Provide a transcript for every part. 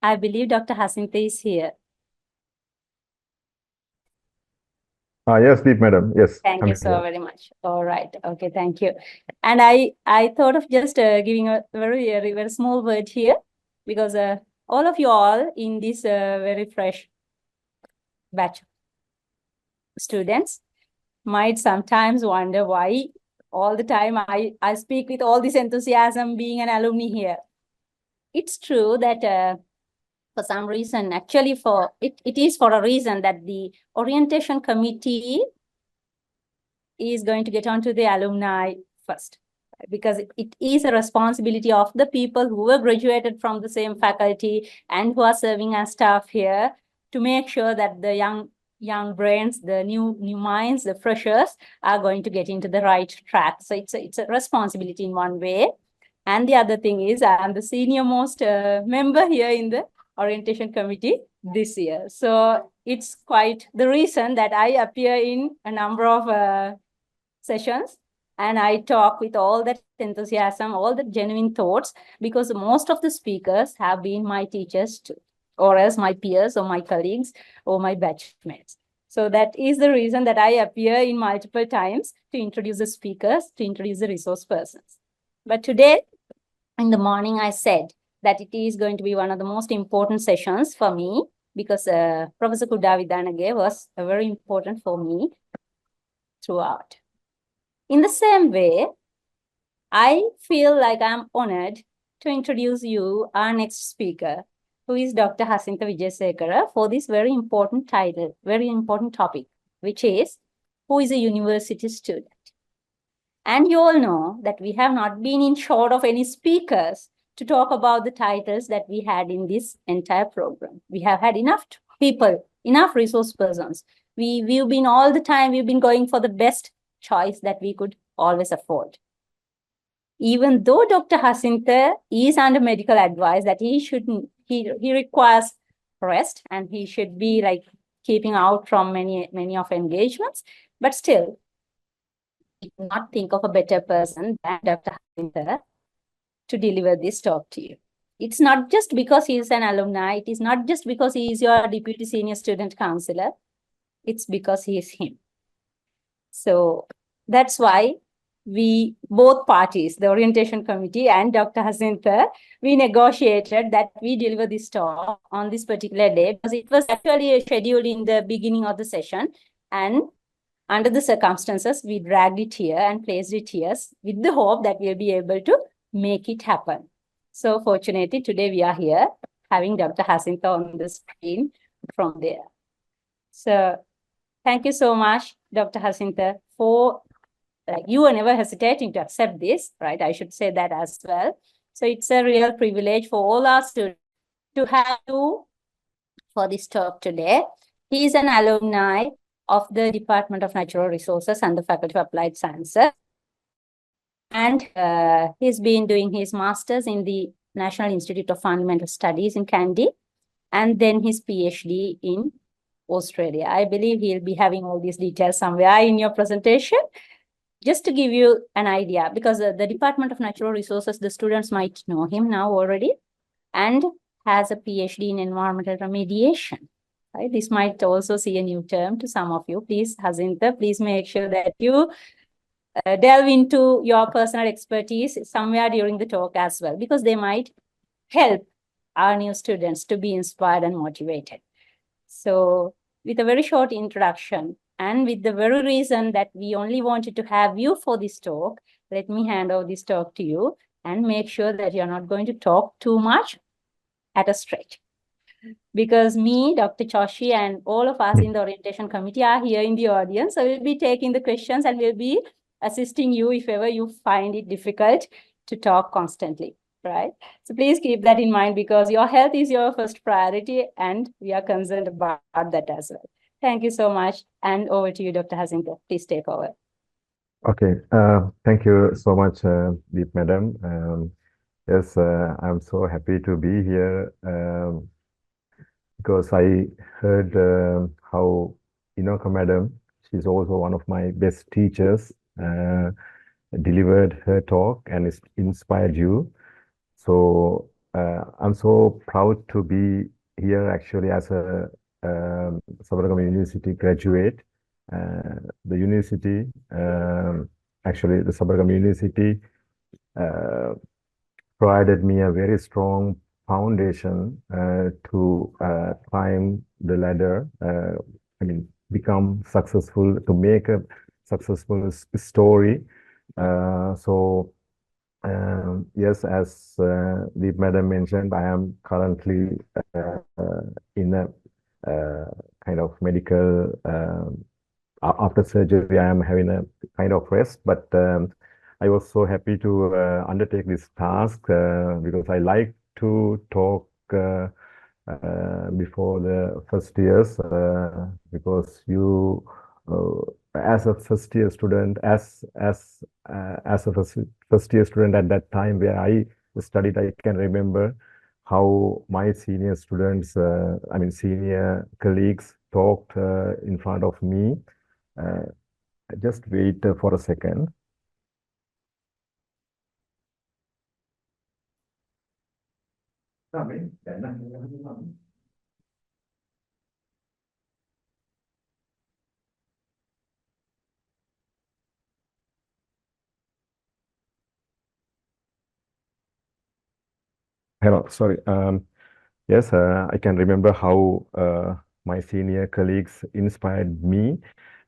I believe Dr. Jacinta is here. Yes, Deep madam. Yes. Thank I'm you so here. very much. All right. Okay, thank you. And I thought of just giving a very small word here because all of you all in this very fresh batch of students might sometimes wonder why all the time I speak with all this enthusiasm being an alumni here. It's true that for some reason, actually it is for a reason that the orientation committee is going to get onto the alumni first, because it is a responsibility of the people who were graduated from the same faculty and who are serving as staff here to make sure that the young brains, the new minds, the freshers are going to get into the right track. So it's a responsibility in one way. And the other thing is I'm the senior most member here in the orientation committee this year. So it's quite the reason that I appear in a number of sessions and I talk with all that enthusiasm, all the genuine thoughts, because most of the speakers have been my teachers too, or as my peers or my colleagues or my batchmates. So that is the reason that I appear in multiple times to introduce the speakers, to introduce the resource persons. But today, in the morning, I said that it is going to be one of the most important sessions for me because Professor Kudavidanage was very important for me throughout. In the same way, I feel like I'm honored to introduce you our next speaker, who is Dr. Jacinta Wijesekara, for this very important title, very important topic, which is, who is a university student? And you all know that we have not been in short of any speakers to talk about the titles that we had in this entire program. We have had enough people, enough resource persons. We've been all the time, we've been going for the best choice that we could always afford. Even though Dr. Jacinta is under medical advice that he requires rest and he should be like keeping out from many of engagements, but still, I cannot think of a better person than Dr. Jacinta to deliver this talk to you. It's not just because he is an alumni, it is not just because he is your deputy senior student counselor, it's because he is him. So that's why we, both parties, the orientation committee and Dr. Jacinta, we negotiated that we deliver this talk on this particular day because it was actually scheduled in the beginning of the session. And under the circumstances, we dragged it here and placed it here with the hope that we'll be able to make it happen. So fortunately, today we are here having Dr. Jacinta on the screen from there. So thank you so much, Dr. Jacinta, for you were never hesitating to accept this, right? I should say that as well. So it's a real privilege for all our students to have you for this talk today. He is an alumni of the Department of Natural Resources and the Faculty of Applied Sciences. And he's been doing his master's in the National Institute of Fundamental Studies in Kandy, and then his PhD in Australia. I believe he'll be having all these details somewhere in your presentation. Just to give you an idea, because the Department of Natural Resources, the students might know him now already, and has a PhD in environmental remediation. Right? This might also see a new term to some of you. Please, Jacinta, please make sure that you delve into your personal expertise somewhere during the talk as well, because they might help our new students to be inspired and motivated. So with a very short introduction, and with the very reason that we only wanted to have you for this talk, let me hand over this talk to you and make sure that you're not going to talk too much at a stretch. Because me, Dr. Choshi, and all of us in the orientation committee are here in the audience. So we'll be taking the questions and we'll be assisting you if ever you find it difficult to talk constantly, right? So please keep that in mind because your health is your first priority and we are concerned about that as well. Thank you so much. And over to you, Dr. Jacinta. Please take over. Okay. Thank you so much, Deep madam. Yes, I'm so happy to be here because I heard how Inoka madam, she's also one of my best teachers, delivered her talk and it inspired you. So I'm so proud to be here actually as a Sabaragamu University graduate. The university, actually, the Sabaragamu University uh, provided me a very strong foundation to climb the ladder. I mean, become successful, to make a successful story. So. Yes, as the madam mentioned, I am currently in a kind of medical, after surgery, I am having a kind of rest, but I was so happy to undertake this task because I like to talk before the first years because you as a first year student as a first year student at that time where I studied, I can remember how my senior students, I mean senior colleagues talked in front of me. uh, just wait for a second. Hello, sorry. Yes, I can remember how my senior colleagues inspired me.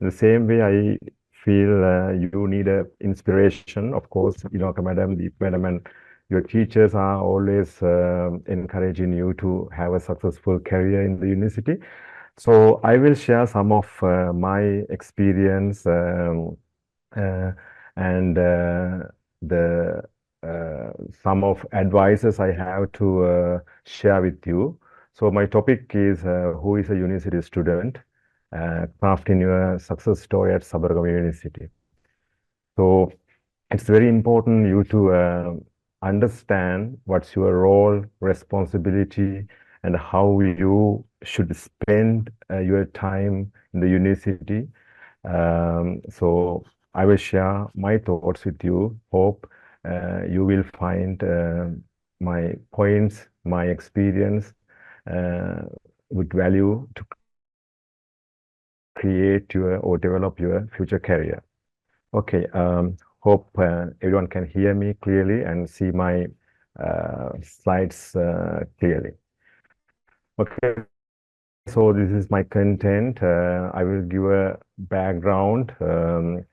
In the same way, I feel you need a inspiration. Of course, madam, the madam, and your teachers are always encouraging you to have a successful career in the university. So I will share some of my experience uh, and the some of advices I have to share with you. So my topic is who is a university student, crafting your success story at Sabaragamu University. So it's very important you to understand what's your role, responsibility, and how you should spend your time in the university. So I will share my thoughts with you. Hope you will find my points, my experience with value to create your or develop your future career. Okay, hope everyone can hear me clearly and see my slides clearly. Okay, so this is my content. I will give a background and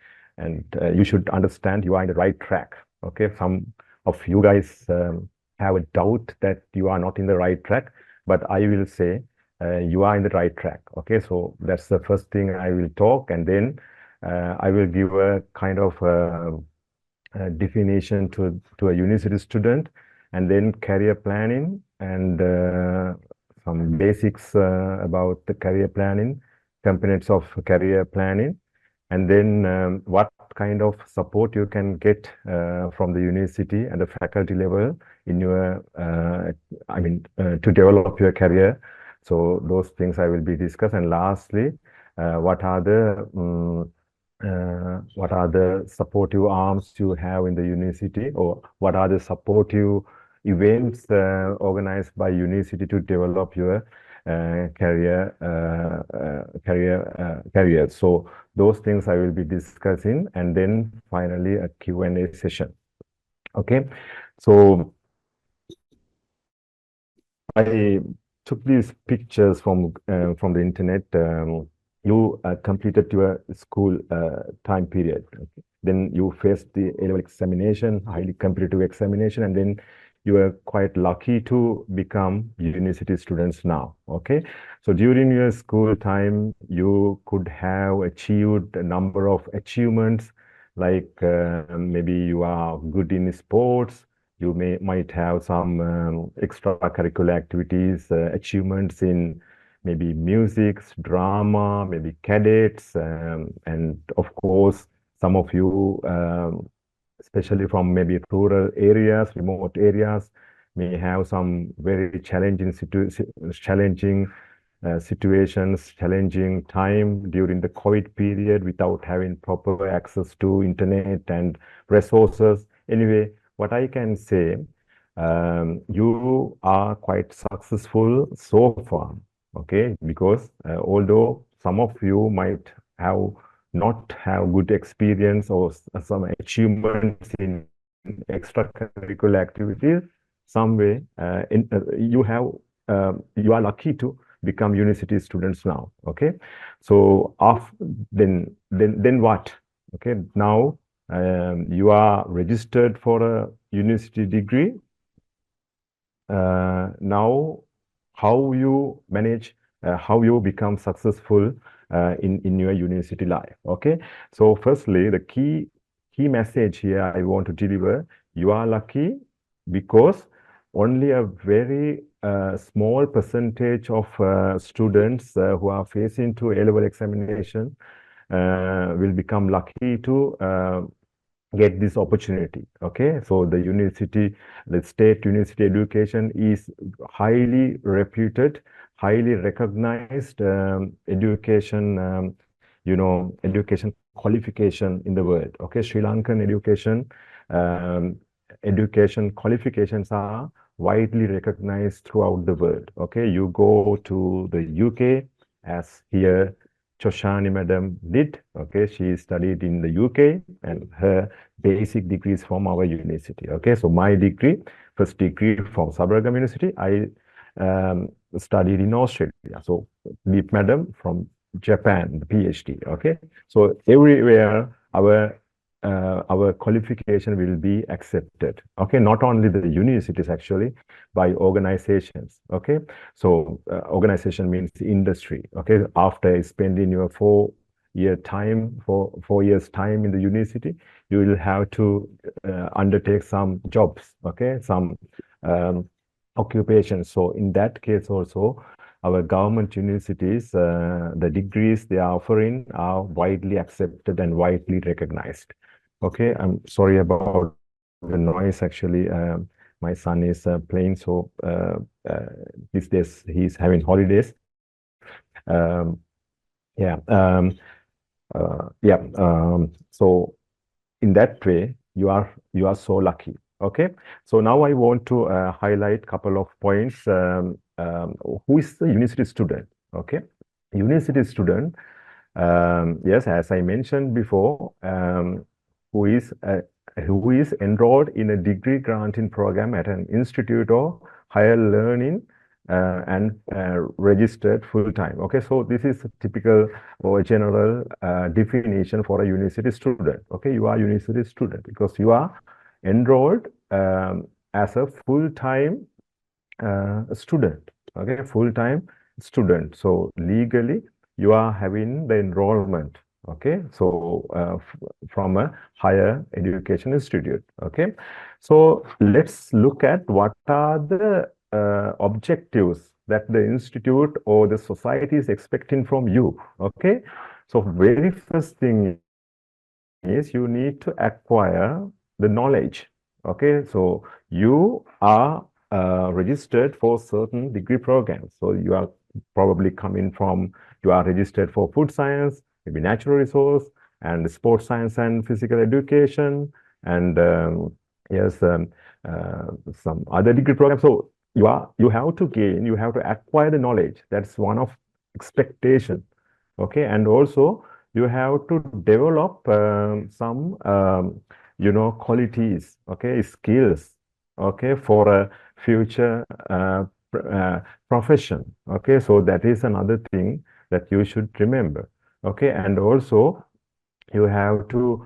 you should understand you are in the right track. Okay, some of you guys have a doubt that you are not in the right track, but I will say you are in the right track. Okay, so that's the first thing I will talk, and then I will give a kind of definition to a university student, and then career planning and some basics about the career planning, components of career planning, and then what kind of support you can get from the university and the faculty level in your, to develop your career. So those things I will be discussed. And lastly, what are the supportive arms you have in the university, or what are the supportive events organized by university to develop your career. So those things I will be discussing, and then finally a Q&A session. Okay, so I took these pictures from the internet. You completed your school time period. Okay? Then you faced the A-level examination, highly competitive examination, and then you were quite lucky to become university students now. Okay, so during your school time, you could have achieved a number of achievements, like maybe you are good in sports. You might have some extracurricular activities, achievements in maybe music, drama, maybe cadets, and of course, some of you, especially from maybe rural areas, remote areas, may have some very challenging situations, challenging time during the COVID period without having proper access to internet and resources. Anyway, what I can say, you are quite successful so far, okay? Because although some of you might have not have good experience or some achievements in extracurricular activities, some way you are lucky to become university students now, okay? So then what? Okay, now you are registered for a university degree. Now how you manage, how you become successful in your university life, okay? So firstly, the key message here I want to deliver: you are lucky because only a very small percentage of students who are facing to A-level examination will become lucky to get this opportunity, okay? So the state university education is highly reputed, highly recognized education, education qualification in the world, okay? Sri Lankan um, education qualifications are widely recognized throughout the world, okay? You go to the UK, as here Choshani madam did, okay? She studied in the UK and her basic degrees from our university, okay? So my degree, first degree from Sabaragam University, I studied in Australia. So Deep madam from Japan, the PhD, okay? So everywhere our qualification will be accepted, okay? Not only the universities actually, by organizations, okay? So organization means industry, okay? After spending your 4 years time in the university, you will have to undertake some jobs, okay? Some occupations. So in that case also, our government universities, the degrees they are offering are widely accepted and widely recognized. Okay, I'm sorry about the noise. Actually, my son is playing, so these days he's having holidays. Um, yeah, so in that way, you are so lucky. Okay, so now I want to highlight a couple of points. Who is the university student? Okay, university student. Yes, as I mentioned before, who is enrolled in a degree granting program at an institute or higher learning and registered full time. Okay, so this is a typical or general definition for a university student. Okay, you are a university student because you are enrolled as a full-time student. Okay, full-time student. So legally, you are having the enrollment. Okay, so from a higher education institute. Okay, so let's look at what are the objectives that the institute or the society is expecting from you. Okay, so very first thing is you need to acquire the knowledge. Okay, so you are registered for certain degree programs. So you are probably coming from, you are registered for food science, maybe natural resource, and sports science and physical education, and yes, some other degree programs. So you have to acquire the knowledge. That's one of expectation. Okay, and also you have to develop some qualities, okay, skills, okay, for a future profession. Okay, so that is another thing that you should remember. Okay, and also you have to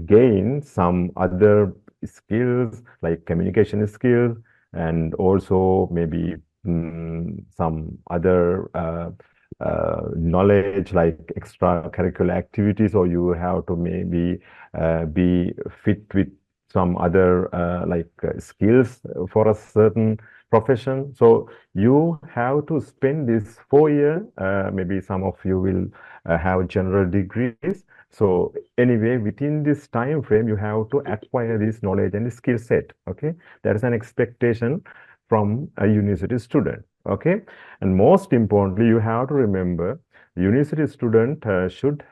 gain some other skills like communication skills, and also maybe some other knowledge like extracurricular activities, or you have to maybe be fit with some other skills for a certain profession. So you have to spend this 4 year, maybe some of you will have general degrees. So anyway, within this time frame, you have to acquire this knowledge and skill set. Okay, that is an expectation from a university student. Okay, and most importantly, you have to remember, university student should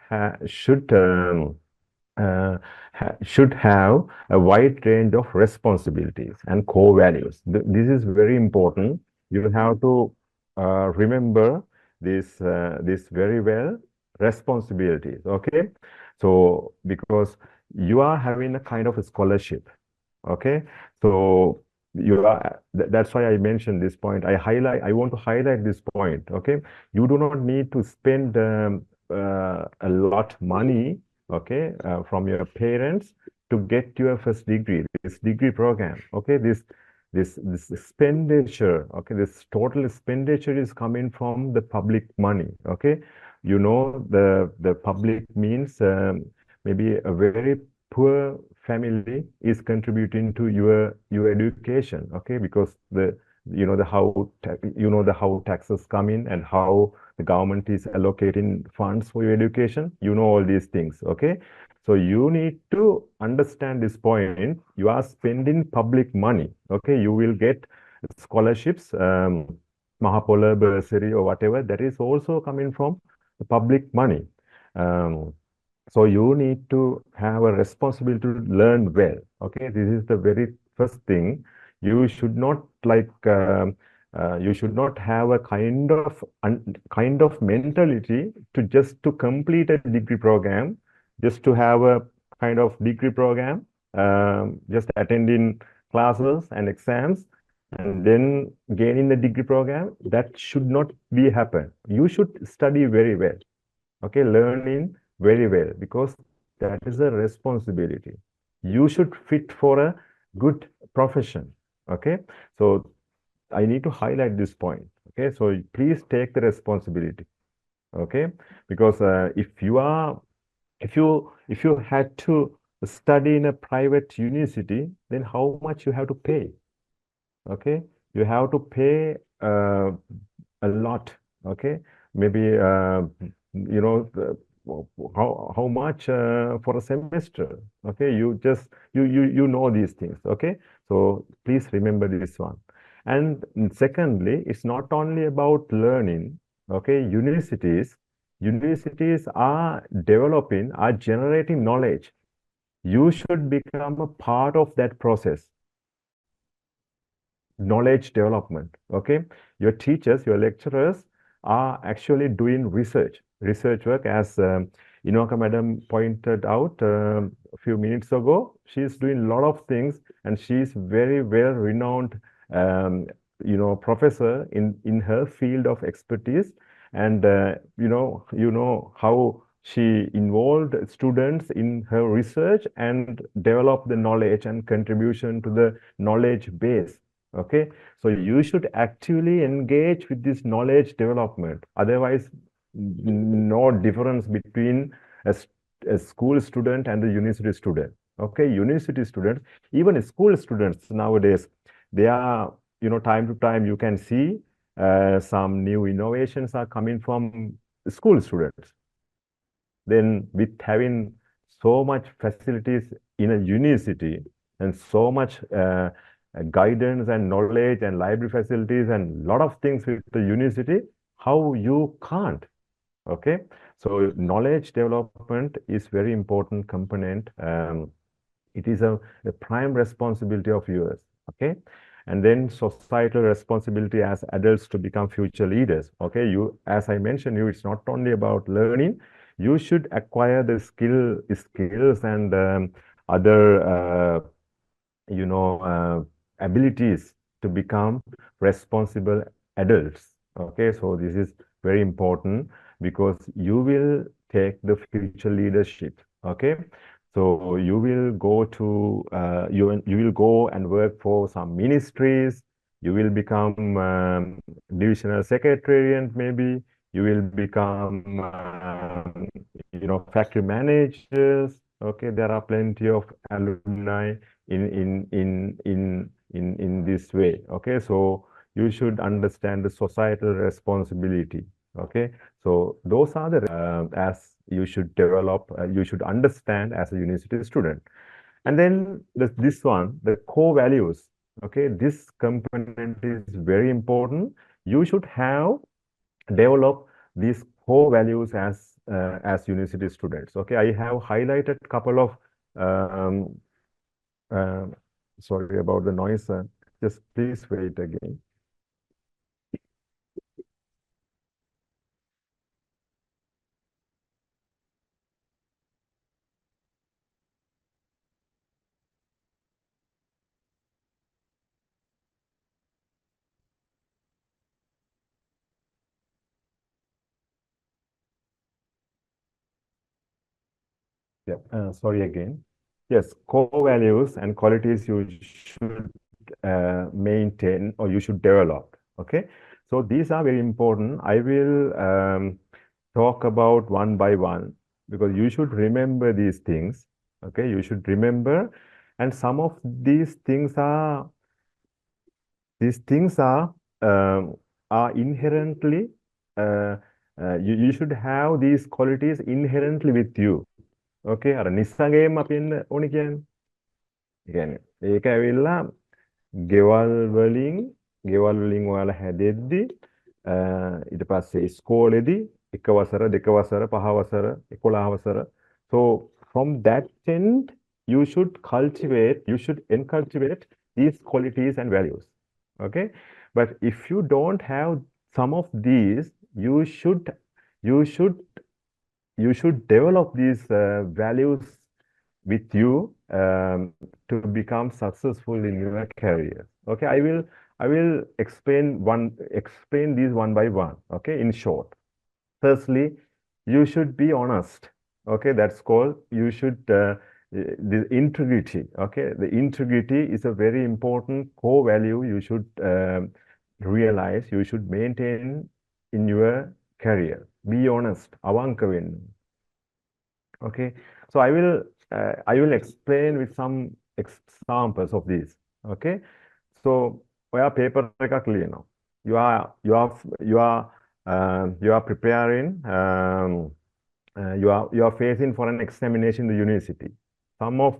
should have a wide range of responsibilities and core values. This is very important. You have to remember this very well. Responsibilities, okay? So because you are having a kind of a scholarship, okay? So you are that's why I mentioned this point. I want to highlight this point, okay? You do not need to spend a lot money, okay, from your parents to get your first degree, this degree program, okay? This expenditure, okay, this total expenditure is coming from the public money, okay? You know, the public means maybe a very poor family is contributing to your education, okay? Because the how taxes come in and how the government is allocating funds for your education. You know all these things, okay? So you need to understand this point. You are spending public money, okay? You will get scholarships, Mahapola bursary or whatever. That is also coming from the public money. So you need to have a responsibility to learn well. Okay, this is the very first thing. You should not you should not have a kind of mentality to just to complete a degree program, just to have a kind of degree program, just attending classes and exams, and then gaining the degree program. That should not be happen. You should study very well. Okay, learning very well, because that is a responsibility. You should fit for a good profession. Okay, so I need to highlight this point. Okay, so please take the responsibility. Okay, because if you had to study in a private university, then how much you have to pay? Okay, you have to pay a lot. Okay, maybe you know how much for a semester. Okay, you know these things. Okay, so please remember this one. And secondly, it's not only about learning. Okay, universities are developing, are generating knowledge. You should become a part of that process. Knowledge development, okay? Your teachers, your lecturers are actually doing research work, as Inoka madam pointed out a few minutes ago. She's doing a lot of things, and she's very well renowned professor in her field of expertise. And you know how she involved students in her research and developed the knowledge and contribution to the knowledge base. Okay, so you should actively engage with this knowledge development. Otherwise, no difference between a school student and a university student. Okay, university students, even school students nowadays, they are, time to time you can see some new innovations are coming from school students. Then with having so much facilities in a university and so much guidance and knowledge and library facilities and a lot of things with the university, how you can't? Okay, so knowledge development is very important component. It is a prime responsibility of yours. Okay, and then societal responsibility as adults to become future leaders. Okay, as I mentioned, it's not only about learning. You should acquire the skills and other abilities to become responsible adults. Okay, so this is very important, because you will take the future leadership. Okay, so you will go to you will go and work for some ministries. You will become divisional secretariat, maybe. You will become factory managers. Okay, there are plenty of alumni in this way. Okay, so you should understand the societal responsibility. Okay, so those are the as you should develop, you should understand as a university student. And then this one, the core values. Okay, this component is very important. You should have develop these core values as as university students. Okay, I have highlighted a couple of sorry about the noise. Just please wait again. Yeah, sorry again. Yes, core values and qualities you should maintain or you should develop. Okay, so these are very important. I will talk about one by one because you should remember these things. Okay, you should remember, and some of these things are inherently you should have these qualities inherently with you. Okay, අර නිස්සගේම අපි එන්න ඕනි කියන්නේ. ඒ කියන්නේ ඒක ඇවිල්ලා ගෙවල් වලින් ඔයාලා හැදෙද්දි ඊට පස්සේ ඉස්කෝලේදී එක වසර දෙක වසර පහ වසර 11 වසර. So from that end you should cultivate these qualities and values. Okay, but if you don't have some of these, you should develop these values with you to become successful in your career. Okay, I will explain these one by one. Okay, in short. Firstly, you should be honest. Okay, that's called the integrity. Okay, the integrity is a very important core value you should realize, you should maintain in your career. Be honest. අවංක වෙන්න. Okay, so I will explain with some examples of these. Okay, so ඔයා paper එකක් ලියනවා. You are preparing. You are facing for an examination in the university. Some of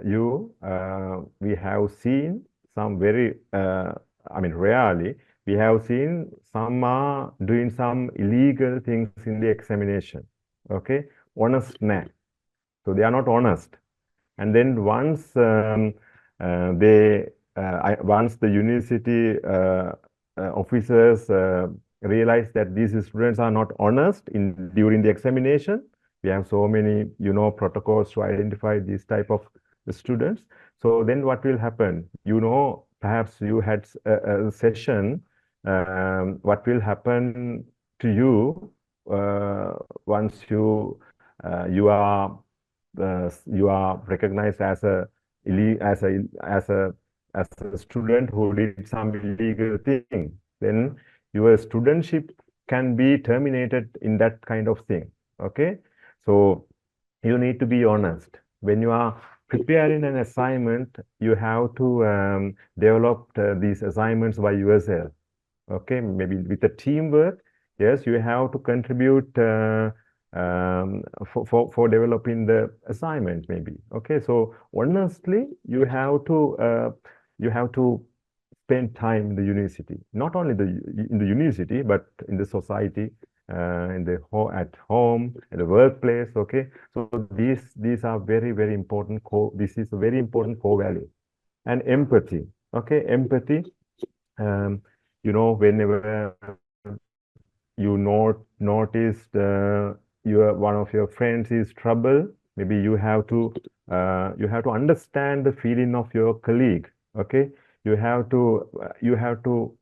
you we have seen some very rarely we have seen some are doing some illegal things in the examination. Okay, honest name. So they are not honest. And then once once the university officers realize that these students are not honest during the examination, we have so many protocols to identify these type of students. So then what will happen? Perhaps you had a session. What will happen to you once you are recognized as a student who did some illegal thing? Then your studentship can be terminated in that kind of thing. Okay, so you need to be honest. When you are preparing an assignment, you have to develop these assignments by yourself. Okay, maybe with the teamwork. Yes, you have to contribute for developing the assignment, maybe. Okay, so honestly, you have to spend time in the university, not only in the university, but in the society, at home, in the workplace. Okay, so these are very, very important this is a very important core value. And empathy. Okay, empathy. Whenever you noticed one of your friends is trouble, maybe you have to understand the feeling of your colleague. Okay, you have to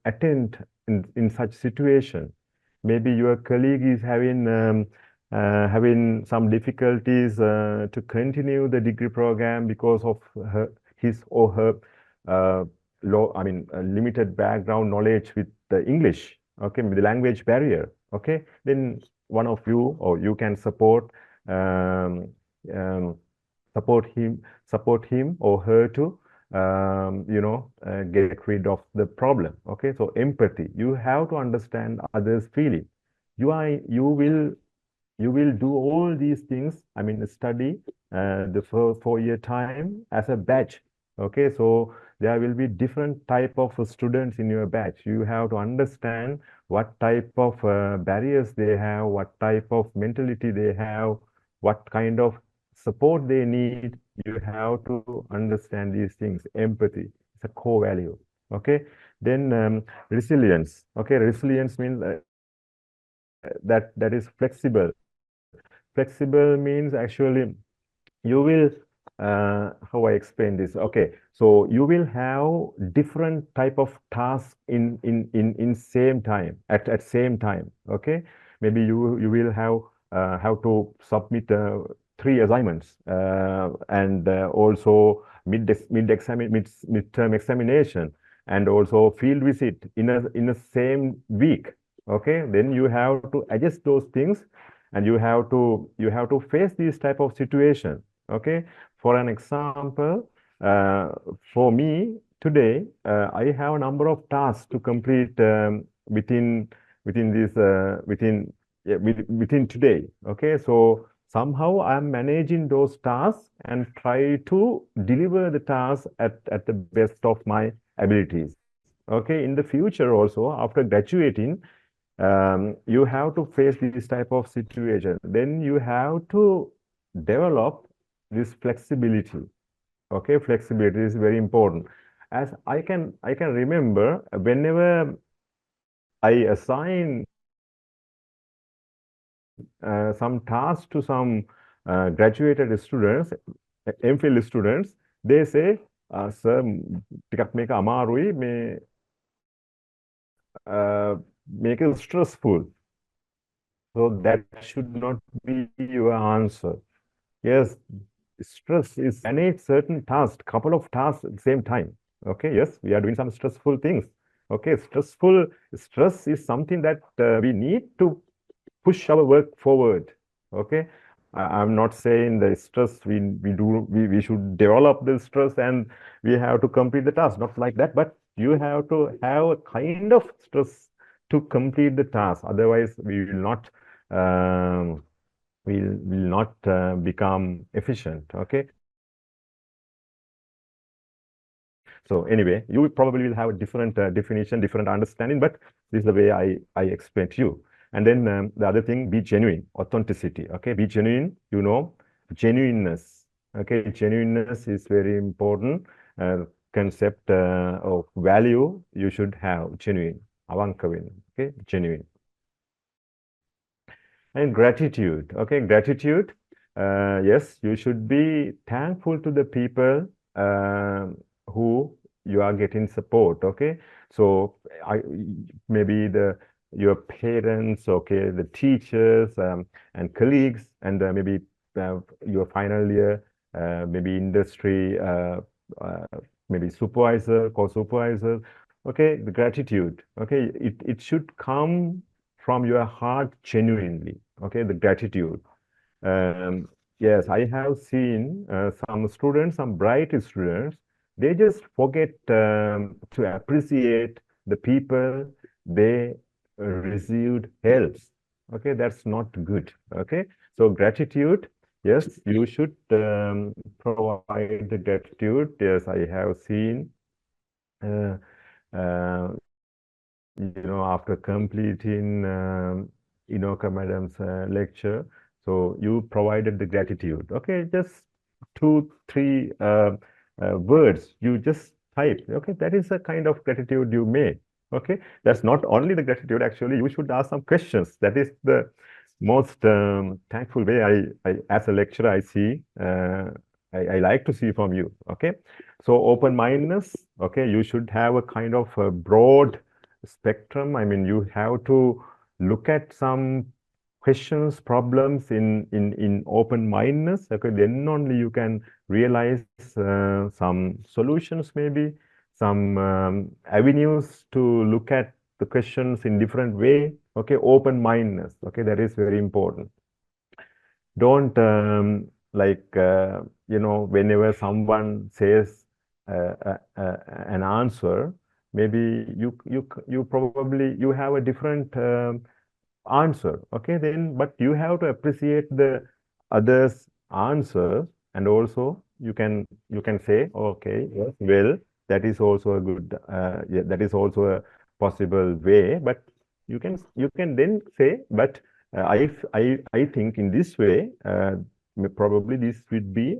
attend in such situation. Maybe your colleague is having some difficulties to continue the degree program because of his or her limited background knowledge with the English. Okay, with the language barrier. Okay, then one of you or you can support him or her to get rid of the problem. Okay, so empathy. You have to understand others' feeling. You will do all these things. Study the 4-year time as a batch. Okay, so there will be different type of students in your batch. You have to understand what type of barriers they have, what type of mentality they have, what kind of support they need. You have to understand these things. Empathy is a core value. Okay. Then resilience. Okay, resilience means that is flexible. Flexible means actually you will how I explain this. Okay, so you will have different type of tasks in same time at same time. Okay, maybe you will have to submit 3 assignments and also midterm examination and also field visit in a same week. Okay, then you have to adjust those things and you have to face these type of situation. Okay, for an example, for me today, I have a number of tasks to complete within this within today. Okay, so somehow I'm managing those tasks and try to deliver the task at the best of my abilities. Okay, in the future also after graduating, you have to face this type of situation. Then you have to develop this flexibility. Okay, flexibility is very important. As I can remember whenever I assign some tasks to some graduated students, MPhil students, they say, sir, ටිකක් මේක අමාරුයි make it stressful. So that should not be your answer. Yes, stress is manage certain tasks, couple of tasks at the same time. Okay, yes, we are doing some stressful things. Okay, stress is something that we need to push our work forward. Okay, I'm not saying the stress we should develop the stress and we have to complete the task, not like that, but you have to have a kind of stress to complete the task. Otherwise, we will not become efficient. Okay. So anyway, you probably will have a different definition, different understanding, but this is the way I explain to you. And then the other thing, be genuine, authenticity. Okay, be genuine. You know, genuineness. Okay, genuineness is very important concept of value. You should have genuine. Avankavin. Okay, genuine. And gratitude. Okay, gratitude. Yes, you should be thankful to the people who you are getting support. Okay, so maybe your parents, okay, the teachers and colleagues, and maybe your final year, maybe industry, maybe supervisor, co-supervisor. Okay, the gratitude. Okay, it should come from your heart genuinely. Okay, the gratitude. Yes, I have seen some students, some bright students, they just forget to appreciate the people they received help. Okay, that's not good. Okay, so gratitude, yes, you should provide the gratitude. Yes, I have seen after completing Inoka Madam's lecture, so you provided the gratitude. Okay, just 2, 3 words you just type. Okay, that is a kind of gratitude you made. Okay, that's not only the gratitude. Actually, you should ask some questions. That is the most thankful way I as a lecturer I see. I like to see from you. Okay, so open-mindedness. Okay, you should have a kind of a broad spectrum. I mean, you have to look at some questions, problems in open-mindedness. Okay, then only you can realize some solutions, maybe some avenues to look at the questions in different way. Okay, open-mindedness. Okay, that is very important. Don't whenever someone says an answer, maybe you probably you have a different answer. Okay, then but you have to appreciate the others' answer, and also you can say, okay, yes, well, that is also a good, yeah, that is also a possible way. But you can then say, but I think in this way, probably this would be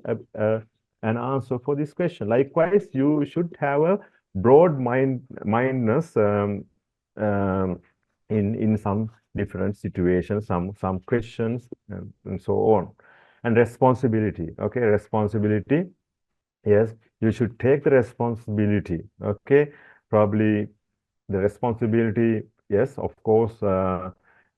an answer for this question. Likewise, you should have a broad mindness in some different situations, some questions, and so on. And responsibility, okay, responsibility. Yes, you should take the responsibility. Okay, probably the responsibility. Yes, of course.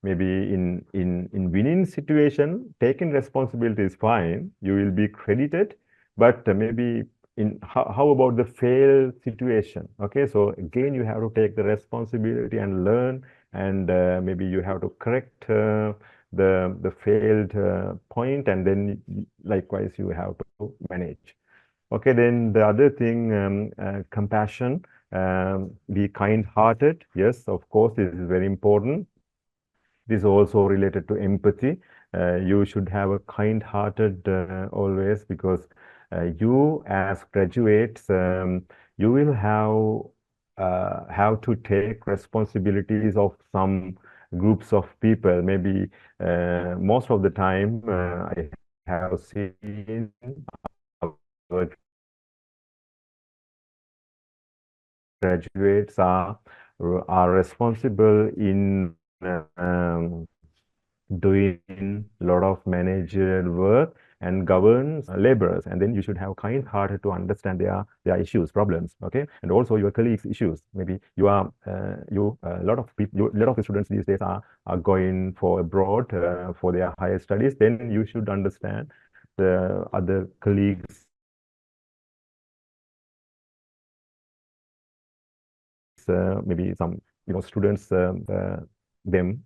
Maybe in winning situation, taking responsibility is fine. You will be credited, but maybe in how about the failed situation? Okay, so again, you have to take the responsibility and learn, and maybe you have to correct the failed point, and then likewise you have to manage. Okay, then the other thing, compassion, be kind-hearted. Yes, of course, this is very important. This is also related to empathy. You should have a kind-hearted always, because you as graduates, you will have to take responsibilities of some groups of people. Maybe most of the time, I have seen our graduates are responsible in doing a lot of managerial work and governs laborers, and then you should have kind heart to understand their issues, problems, okay, and also your colleagues' issues. Maybe you are a lot of people, a lot of the students these days are going for abroad for their higher studies. Then you should understand the other colleagues. Maybe some students them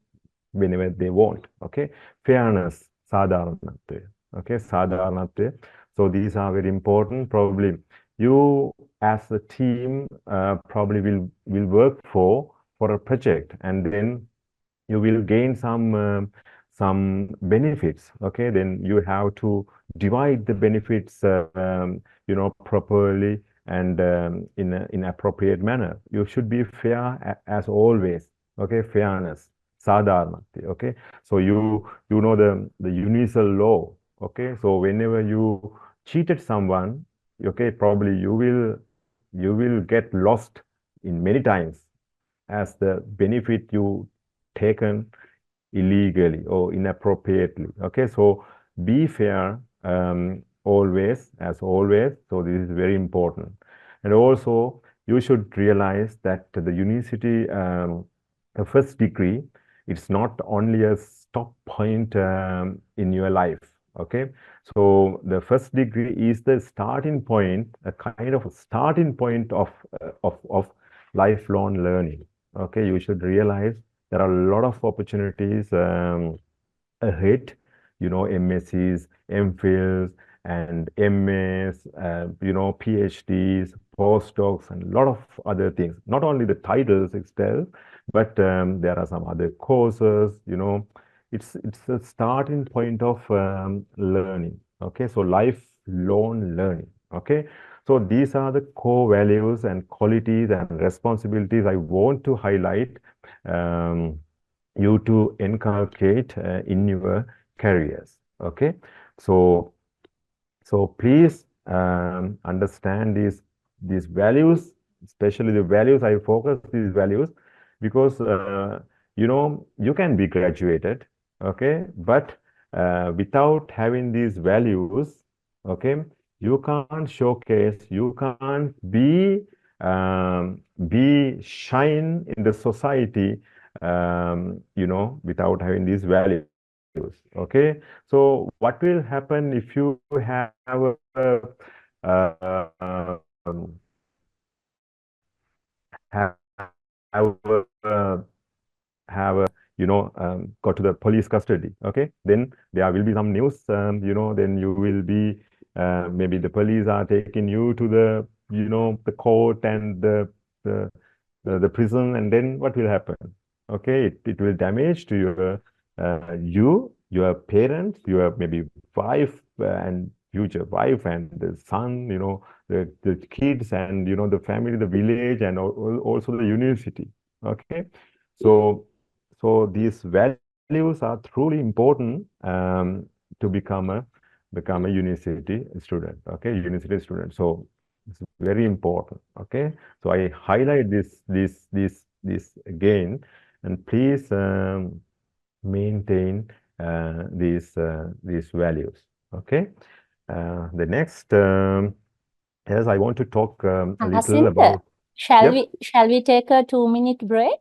whenever they want. Okay, fairness, sadharanatva. Okay, sadharanatva. So these are very important. Probably you as a team probably will work for a project, and then you will gain some benefits. Okay, then you have to divide the benefits properly and in appropriate manner. You should be fair as always. Okay, fairness, sadharanati. Okay, so you know the universal law. Okay, so whenever you cheated someone, okay, probably you will get lost in many times as the benefit you taken illegally or inappropriately. Okay, so be fair always, as always. So this is very important. And also, you should realize that the university, the first degree, it's not only a stop point in your life. Okay, so the first degree is the starting point, a kind of a starting point of lifelong learning. Okay, you should realize there are a lot of opportunities ahead, MScs, MPhils, and MAs, PhDs, postdocs, and a lot of other things. Not only the titles itself, but there are some other courses, it's a starting point of learning. Okay, so lifelong learning. Okay, so these are the core values and qualities and responsibilities I want to highlight you to inculcate in your careers. Okay, so please understand these values, especially the values. I focus these values because you can be graduated, okay, but without having these values, okay, you can't showcase, you can't be shine in the society, without having these values. Okay, so what will happen if you have uh, um, have have got to the police custody? Okay, then there will be some news. Then you will be maybe the police are taking you to the the court and the prison, and then what will happen? Okay, it will damage to your your parents, your maybe wife and future wife and the son, the kids and, the family, the village, and also the university. Okay. So, these values are truly important to become a university student. Okay. University student. So it's very important. Okay. So I highlight this again, and please maintain these values. Okay. The next, yes, I want to talk a little Hasinta, about. shall Yep. we take a 2-minute break?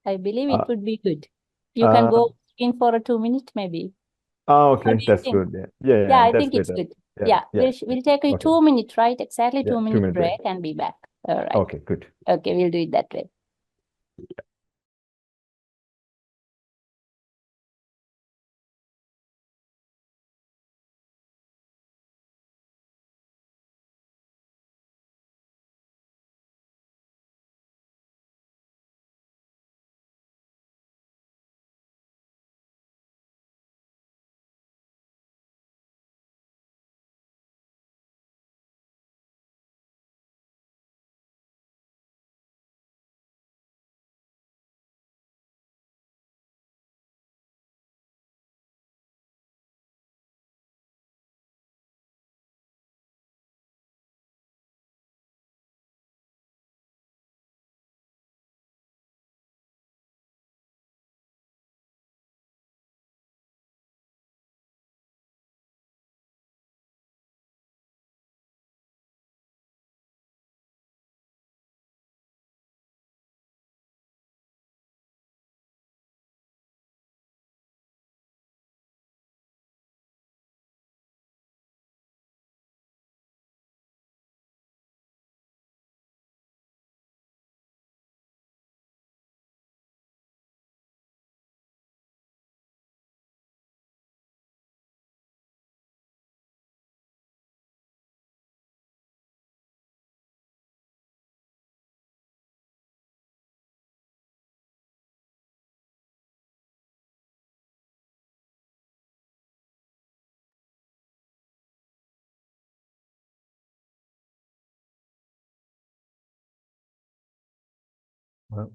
I believe it Uh, would be good. You can uh, go in for a 2 minute maybe. What okay, do you that's think? good. Yeah, Yeah, I that's think it's better. good. Yeah, Yeah, yeah, yeah. we'll take a Okay. 2 minute, right? Exactly Yeah, 2-minute 2 minute break. break and be back. All right. Okay, good. Okay, we'll do it that way.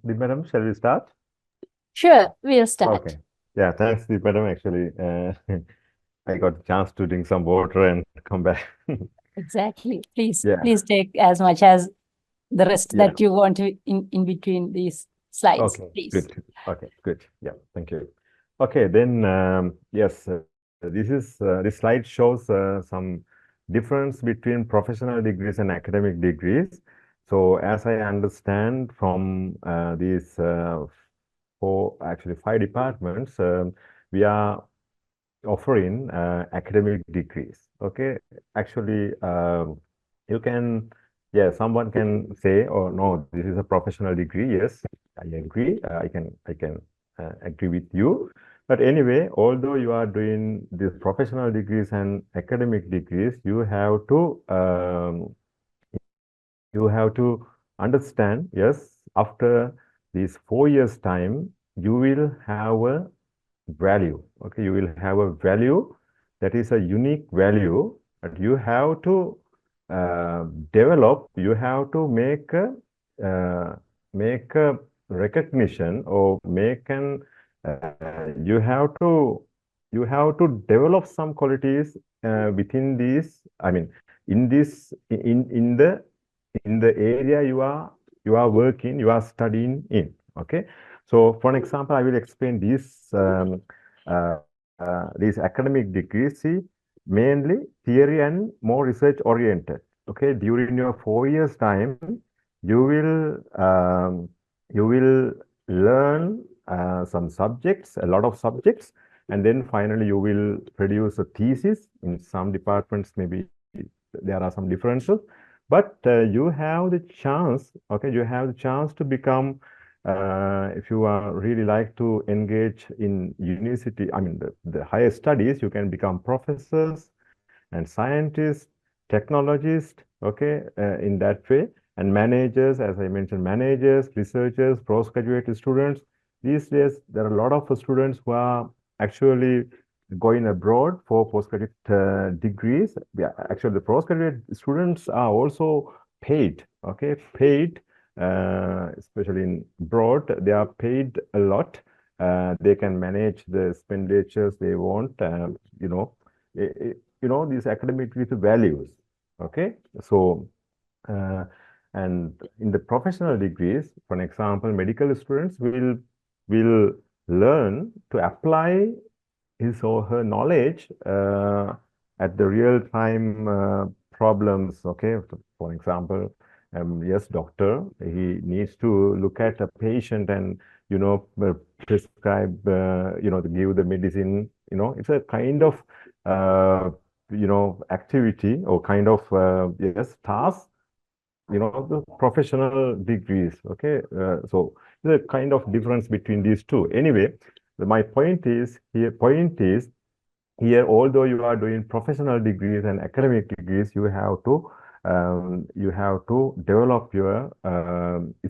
Madam, shall we start? Sure, we'll start. Okay. Yeah, thanks, Madam. Actually, I got a chance to drink some water and come back. Exactly. Please Yeah, take as much as the rest yeah. that you want to in between these slides, Okay, please. good. Okay, good. Yeah, thank you. Okay, then yes, this slide shows some difference between professional degrees and academic degrees. So as I understand from these five departments, we are offering academic degrees. Okay, actually, you can, yeah, someone can say, "Oh no, this is a professional degree." Yes, I agree. I can agree with you. But anyway, although you are doing these professional degrees and academic degrees, you have to understand. Yes, after these 4 years time, you will have a value. Okay, you will have a value that is a unique value, but you have to develop. You have to make a recognition, or make an you have to develop some qualities within these. I mean, in this in the area you are working, you are studying in. Okay. So, for an example, I will explain uh, these academic degrees. See, mainly theory and more research oriented. Okay, during your 4 years time, you will learn some subjects, a lot of subjects, and then finally you will produce a thesis. In some departments, maybe there are some differences, but you have the chance. Okay, you have the chance to become, if you are really like to engage in university, I mean the higher studies, you can become professors and scientists, technologists. Okay, in that way, and managers, as I mentioned, managers, researchers, postgraduate students. These days there are a lot of students who are actually going abroad for postgraduate degrees. Yeah, actually, the postgraduate students are also paid. Okay, paid, especially in abroad, they are paid a lot. They can manage the expenditures they want. You know, these academic values. Okay, so. And in the professional degrees, for example, medical students will learn to apply his or her knowledge at the real time problems. Okay, for example, yes, doctor, he needs to look at a patient and prescribe, to give the medicine. It's a kind of activity or kind of yes task, the professional degrees. Okay, so the kind of difference between these two. Anyway, my point is here, although you are doing professional degrees and academic degrees, you have to develop your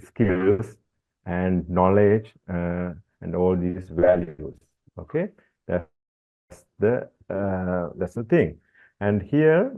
skills and knowledge and all these values. Okay, that's the thing. And here,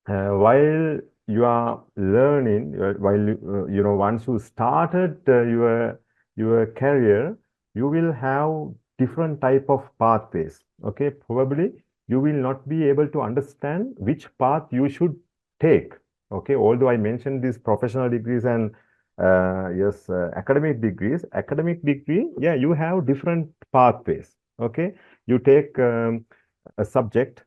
while you are learning, once you started your career, you will have different type of pathways. Okay, probably you will not be able to understand which path you should take. Okay, although I mentioned these professional degrees and yes, academic degrees. Academic degree, yeah, you have different pathways. Okay, you take a subject.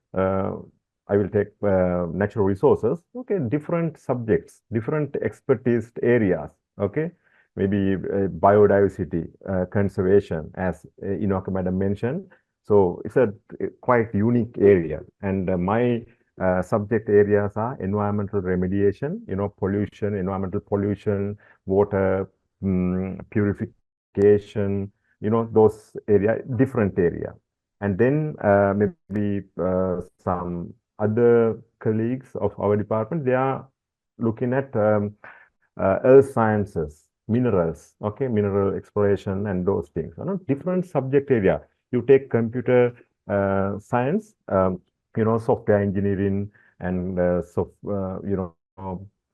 I will take natural resources. Okay, different subjects, different expertise areas. Okay, maybe biodiversity conservation, as Inoka Madam mentioned. So it's a quite unique area, and my subject areas are environmental remediation, pollution, environmental pollution, water purification, those area, different area. And then maybe some other colleagues of our department, they are looking at earth sciences, minerals, okay, mineral exploration and those things. Different subject area. You take computer science, software engineering, and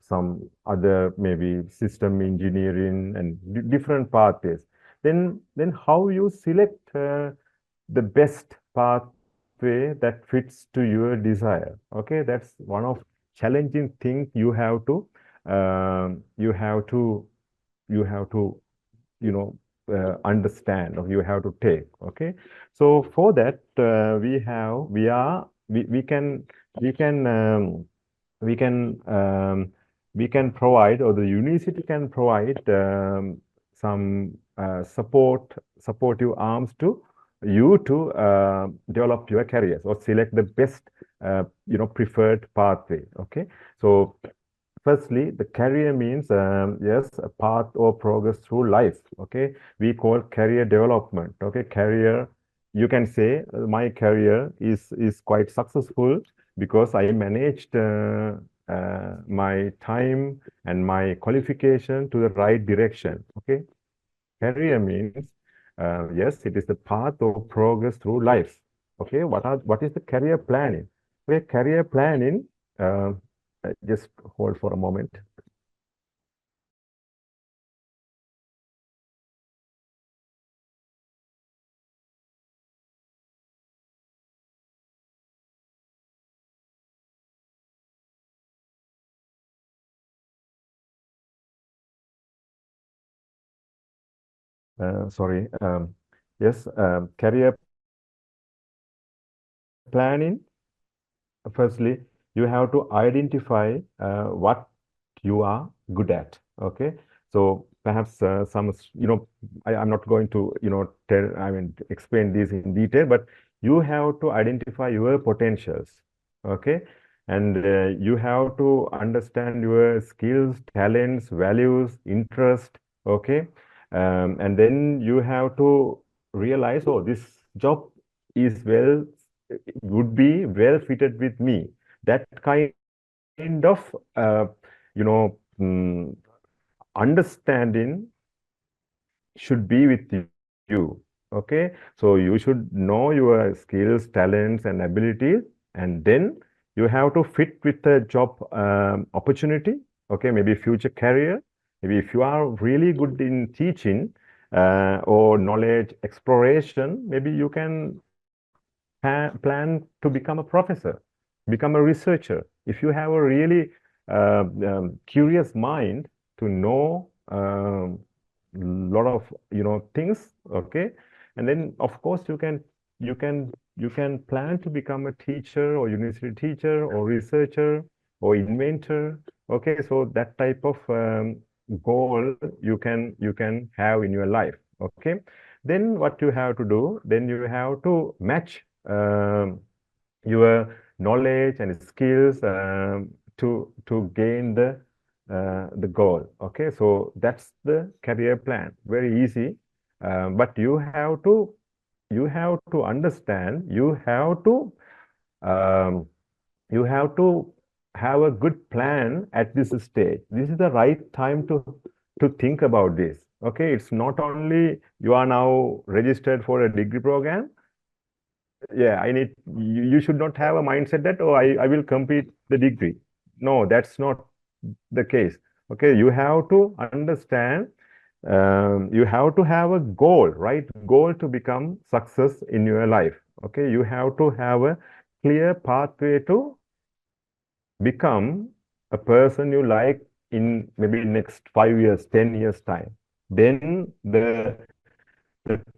some other maybe system engineering and different pathways. Then how you select the best pathway that fits to your desire. Okay, that's one of challenging thing you have to understand, or you have to take. Okay, so for that we can provide, or the university can provide some supportive arms to you to develop your careers or select the best preferred pathway. Okay, so firstly, the career means, yes, a path or progress through life. Okay, we call career development. Okay, career, you can say my career is quite successful because I managed my time and my qualification to the right direction. Okay, career means, yes, it is the path of progress through life. Okay, what is the career planning? Okay, career planning. Just hold for a moment. Sorry. Yes, career planning. Firstly, you have to identify what you are good at. Okay, so perhaps I'm not going to explain this in detail, but you have to identify your potentials. Okay, and you have to understand your skills, talents, values, interest. Okay, and then you have to realize, oh, this job is would be well fitted with me. That kind of understanding should be with you. Okay, so you should know your skills, talents, and abilities, and then you have to fit with the job opportunity. Okay, maybe future career. Maybe if you are really good in teaching or knowledge exploration, maybe you can plan to become a professor, become a researcher. If you have a really curious mind to know lot of things, okay, and then of course you can plan to become a teacher or university teacher or researcher or inventor. Okay, so that type of goal you can have in your life. Okay, then what you have to do, then you have to match your knowledge and skills to gain the goal. Okay, so that's the career plan. Very easy, but you have to understand. Um, you have to have a good plan at this stage. This is the right time to think about this. Okay, it's not only you are now registered for a degree program. Yeah, you should not have a mindset that, oh, I will complete the degree. No, that's not the case. Okay, you have to understand, you have to have a goal, right? Goal to become success in your life. Okay, you have to have a clear pathway to become a person you like in maybe next 5 years, 10 years time. Then the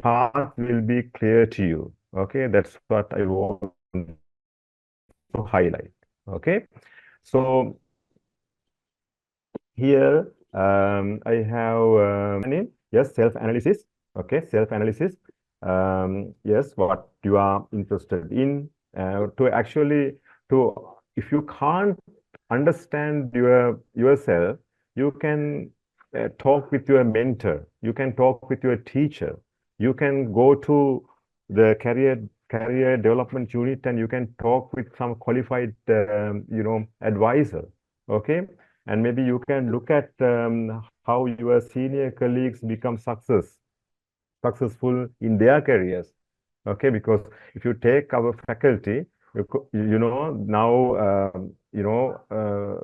path will be clear to you. Okay, that's what I want to highlight. Okay, so here I have yes, self-analysis. Okay, self-analysis. Yes, what you are interested in to actually to if you can't understand yourself, you can talk with your mentor. You can talk with your teacher. You can go to the career development unit and you can talk with some qualified advisor. Okay, and maybe you can look at how your senior colleagues become successful in their careers. Okay, because if you take our faculty, now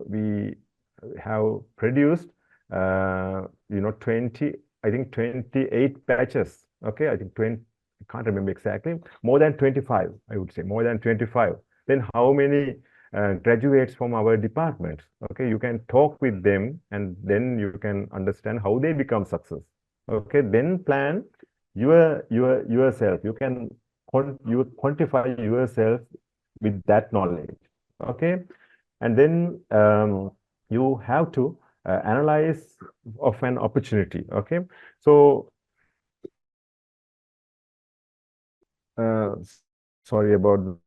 we have produced 20, I think 28 batches. Okay, I think 20, I can't remember exactly, more than 25, I would say more than 25. Then how many graduates from our departments? Okay, you can talk with them and then you can understand how they become success. Okay, then plan yourself. You quantify yourself with that knowledge. Okay, and then you have to analyze of an opportunity. Okay, so uh, sorry about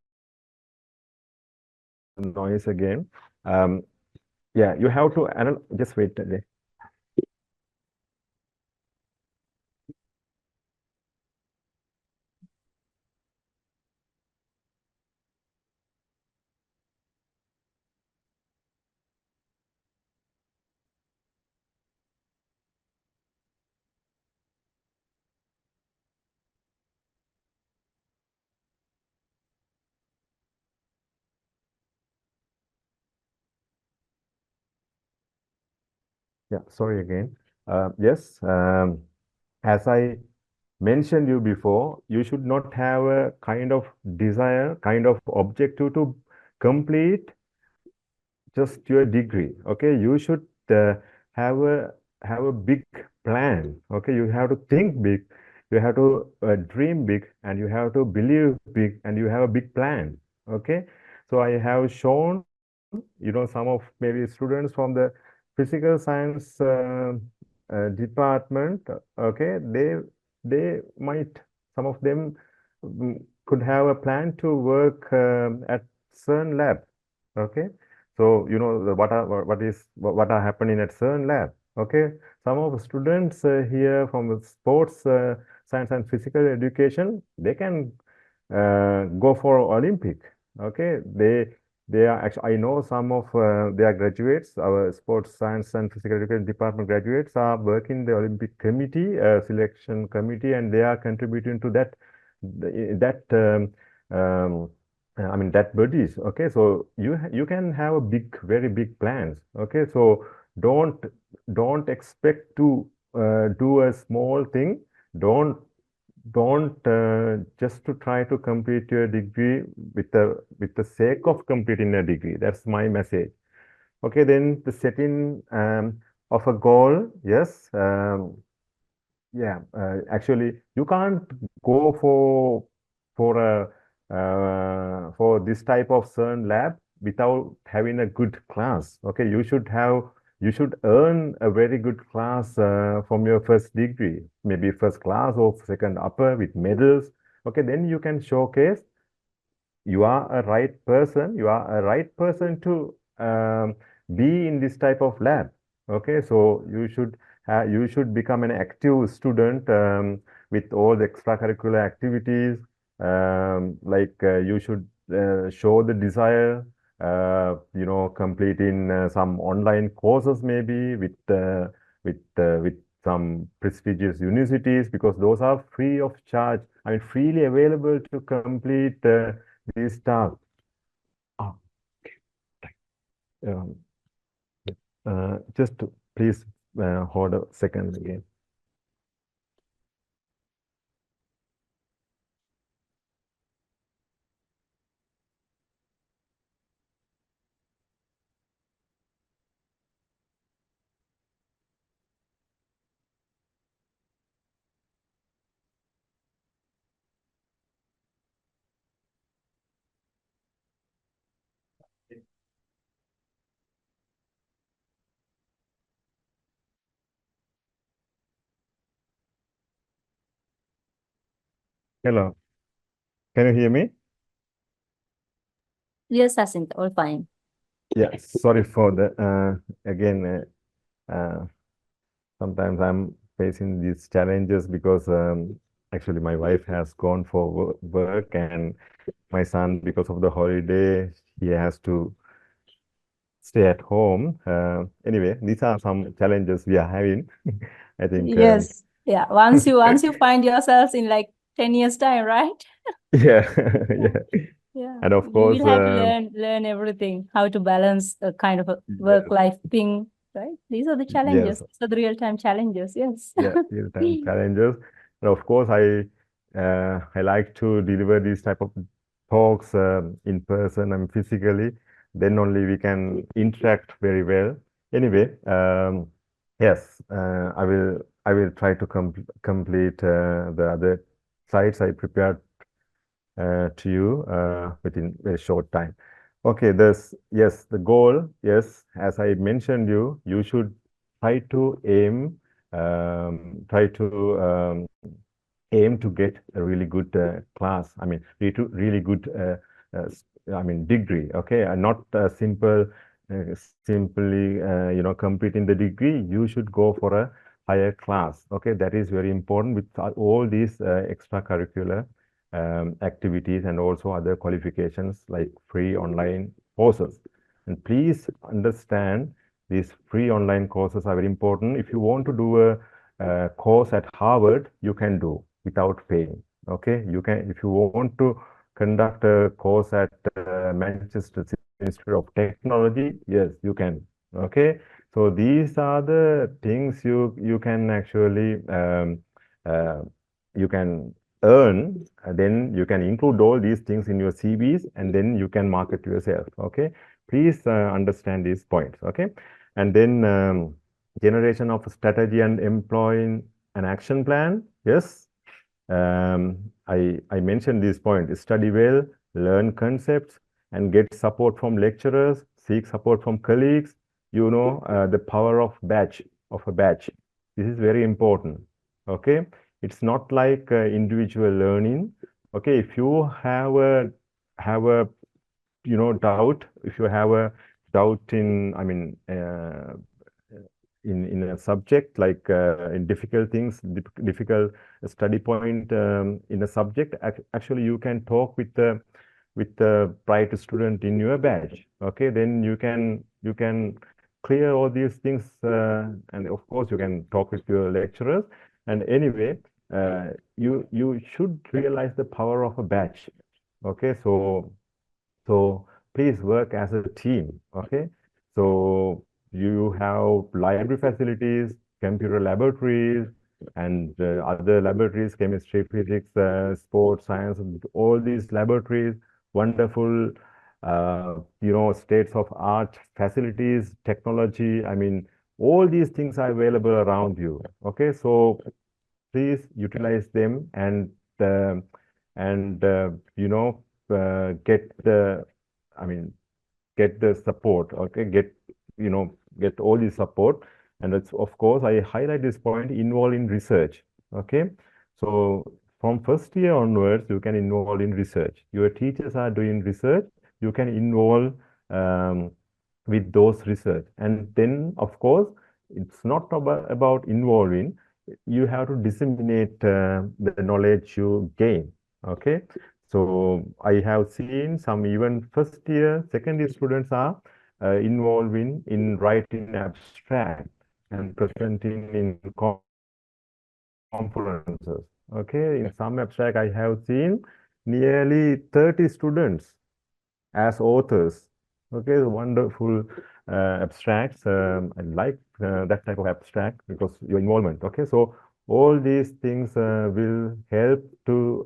the noise again. Yeah, you have to just wait a minute. Yeah, sorry again. Yes, as I mentioned you before, you should not have a kind of desire, kind of objective to complete just your degree. Okay, you should have a big plan. Okay, you have to think big, you have to dream big, and you have to believe big, and you have a big plan. Okay, so I have shown some of maybe students from the physical science department. Okay, they might, some of them could have a plan to work at CERN lab. Okay, so what are happening at CERN lab. Okay, some of the students here from the sports science and physical education, they can go for Olympic. Okay, they are actually, I know some of their graduates, our sports science and physical education department graduates are working the Olympic committee, selection committee, and they are contributing to that I mean that bodies. Okay, so you can have a very big plans. Okay, so don't expect to do a small thing. Don't don't just to try to complete your degree with the sake of completing a degree. That's my message. Okay, then the setting of a goal. Yes, yeah. Actually, you can't go for a for this type of CERN lab without having a good class. Okay, you should earn a very good class from your first degree, maybe first class or second upper with medals. Okay, then you can showcase you are a right person. You are a right person to be in this type of lab. Okay, so you should become an active student with all the extracurricular activities. Like you should show the desire. Completing some online courses maybe with some prestigious universities because those are free of charge. I mean, freely available to complete. These tasks. Ah, um, just please hold a second again. Hello, can you hear me? Yes, Jacinta, all fine. Yeah, sorry for the again. Sometimes I'm facing these challenges because actually my wife has gone for work and my son, because of the holiday, he has to stay at home. Anyway, these are some challenges we are having. I think, Yes. Yeah. Once you find yourselves in like 10 years time, right? yeah, yeah. Yeah. And of You course, will have to learn everything, how to balance a kind of a yes, work-life thing, right? These are the challenges. yes, These are the real-time challenges. Yes. yeah, real-time challenges. And of course, I like to deliver these type of talks in person and physically. Then only we can interact very well. Anyway, yes, I will try to complete the other slides I prepared to you within very short time. Okay, yes, the goal, yes, as I mentioned you should try to try to aim to get a really good class. I mean, really good, I mean, degree. Okay, and not simple, simply, completing the degree. You should go for a higher class. Okay, that is very important with all these extracurricular activities and also other qualifications like free online courses. And please understand these free online courses are very important. If you want to do a course at Harvard, you can do without paying. Okay, you can if you want to conduct a course at Manchester Institute of Technology, yes, you can. Okay, so these are the things you can actually uh, you can earn. Then you can include all these things in your CVs, and then you can market yourself. Okay, please understand these points. Okay, and then generation of strategy and employing an action plan. Yes, I mentioned this point. Study well, learn concepts, and get support from lecturers, seek support from colleagues. The power of a batch. This is very important. Okay, it's not like individual learning. Okay, if you have a doubt, if you have a doubt in, I mean, in a subject like in difficult things, difficult study point in a subject, actually you can talk with the with the bright student in your batch. Okay, then you can clear all these things, and of course you can talk with your lecturers. And anyway, you should realize the power of a batch. Okay, so please work as a team. Okay, so you have library facilities, computer laboratories, and other laboratories, chemistry, physics, sports, science, all these laboratories, wonderful, states of art facilities, technology. I mean, all these things are available around you. Okay, so please utilize them uh, and get the, I mean, get the support. Okay, get all the support. And it's, of course, I highlight this point, involve in research. Okay, so from first year onwards, you can involve in research. Your teachers are doing research, you can involve with those research. And then, of course, it's not about involving, you have to disseminate the knowledge you gain. Okay, so I have seen some even first year, second year students are involved in writing abstract and presenting in conferences. Okay, in some abstract I have seen nearly 30 students as authors. Okay, wonderful abstracts. I like that type of abstract because your involvement. Okay, so all these things will help to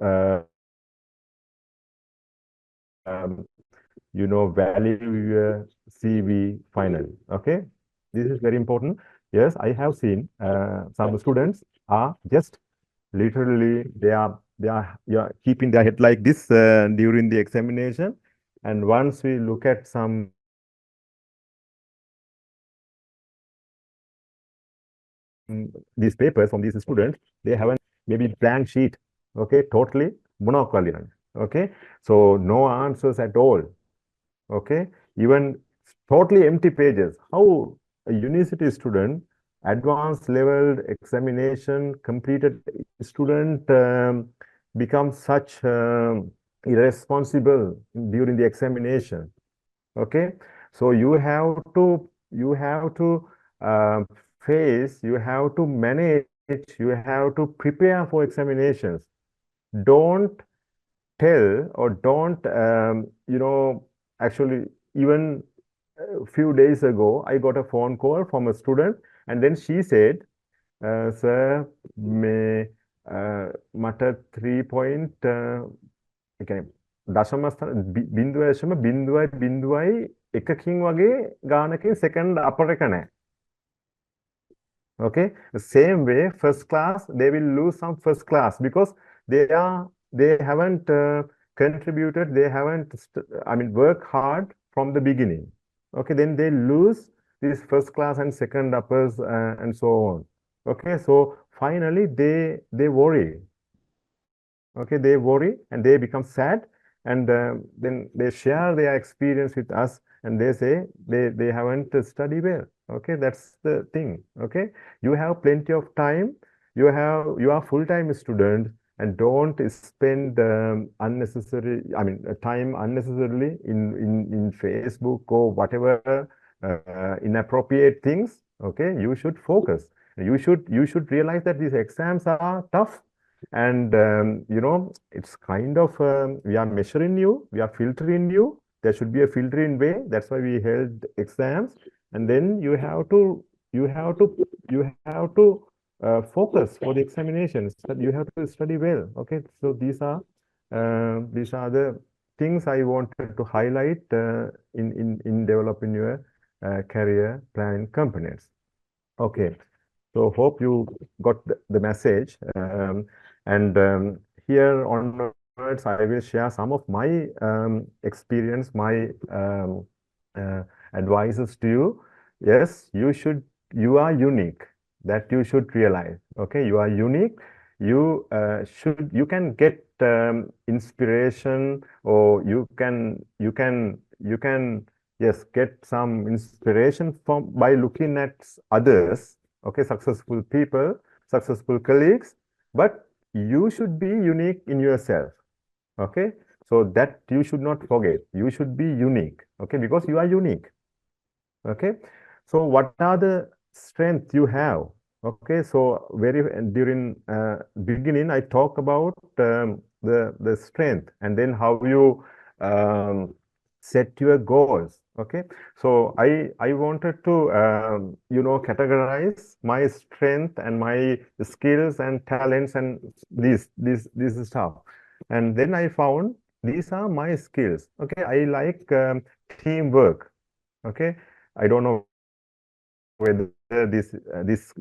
value your CV finally. Okay, this is very important. Yes, I have seen some students are just literally they are keeping their head like this during the examination. And once we look at some these papers from these students, they have a maybe blank sheet. Okay, totally monopoly. Okay, so no answers at all. Okay, even totally empty pages. How a university student, advanced level examination completed student becomes such irresponsible during the examination. Okay, so you have to face, you have to manage, you have to prepare for examinations. Don't tell or don't actually, even a few days ago I got a phone call from a student, and then she said, sir, may mata 3 point බිඳුවයි එකකින් වගේ ගානකින් second upper එක නැහැ. Okay, the same way first class, they will lose some first class because they haven't contributed, they haven't work hard from the beginning. Okay, then they lose this first class and second uppers and so on. Okay, so finally they worry. Okay, they worry and they become sad, and then they share their experience with us, and they say they haven't studied well. Okay, that's the thing. Okay, you have plenty of time, you are full-time student, and don't spend unnecessary time unnecessarily in Facebook or whatever inappropriate things. Okay, you should focus. You should realize that these exams are tough, and it's kind of we are measuring you, we are filtering you. There should be a filtering way. That's why we held exams. And then you have to focus for the examinations. You have to study well. Okay, so these are the things I wanted to highlight in developing your career planning components. Okay, so hope you got the message. And here onwards, I will share some of my experience, my advices to you. Yes, you are unique. That you should realize. Okay, you are unique. You can get inspiration, or you can yes, get some inspiration by looking at others. Okay, successful people, successful colleagues, but you should be unique in yourself. Okay, So that you should not forget. You should be unique, okay, because you are unique. Okay, so what are the strengths you have? Okay, so during beginning I talk about the strength, and then how you set your goals. Okay, so I wanted to categorize my strength and my skills and talents and this stuff, and then I found these are my skills. Okay, I like teamwork. Okay, I don't know whether this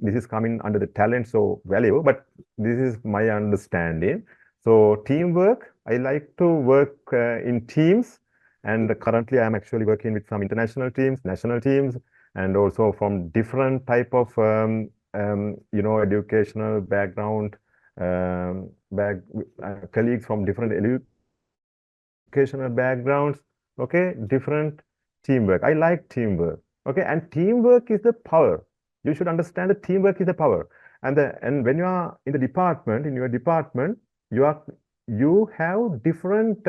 is coming under the talents or value, but this is my understanding. So teamwork, I like to work in teams, and currently I'm actually working with some international teams, national teams, and also from different type of educational background, colleagues from different educational backgrounds. Okay, different teamwork. I like teamwork. Okay, and teamwork is the power. You should understand that teamwork is the power. And when you are in the department, in your department, you have different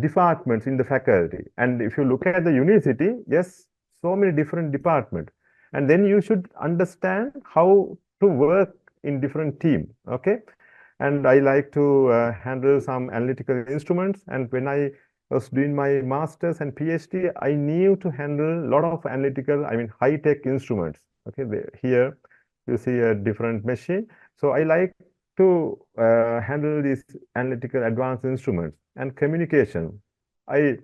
departments in the faculty. And if you look at the university, yes, so many different departments. And then you should understand how to work in different team. Okay, and I like to handle some analytical instruments. And when I was doing my master's and PhD, I knew to handle a lot of analytical, I mean, high-tech instruments. Okay, here you see a different machine. So I like to handle these analytical advanced instruments and communication. I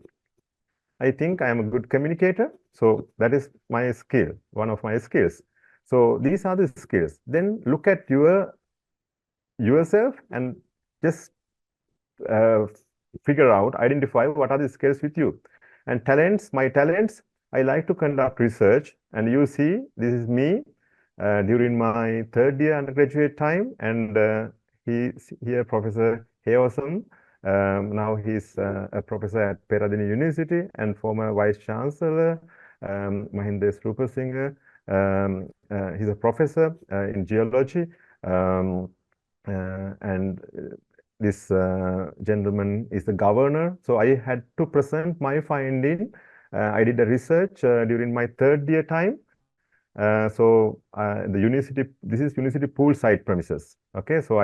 think I am a good communicator. So that is my skill, one of my skills. So these are the skills. Then look at yourself and just uh, figure out, identify what are the skills with you. And talents, my talents, I like to conduct research. And you see, this is me during my third year undergraduate time. And here, Professor Heosam, now he's a professor at Peradeniya University, and former Vice Chancellor Mahinda Rupasinghe. He's a professor in geology. And this gentleman is the governor. So I had to present my finding. I did a research during my third year time. The university, this is university poolside premises. Okay, so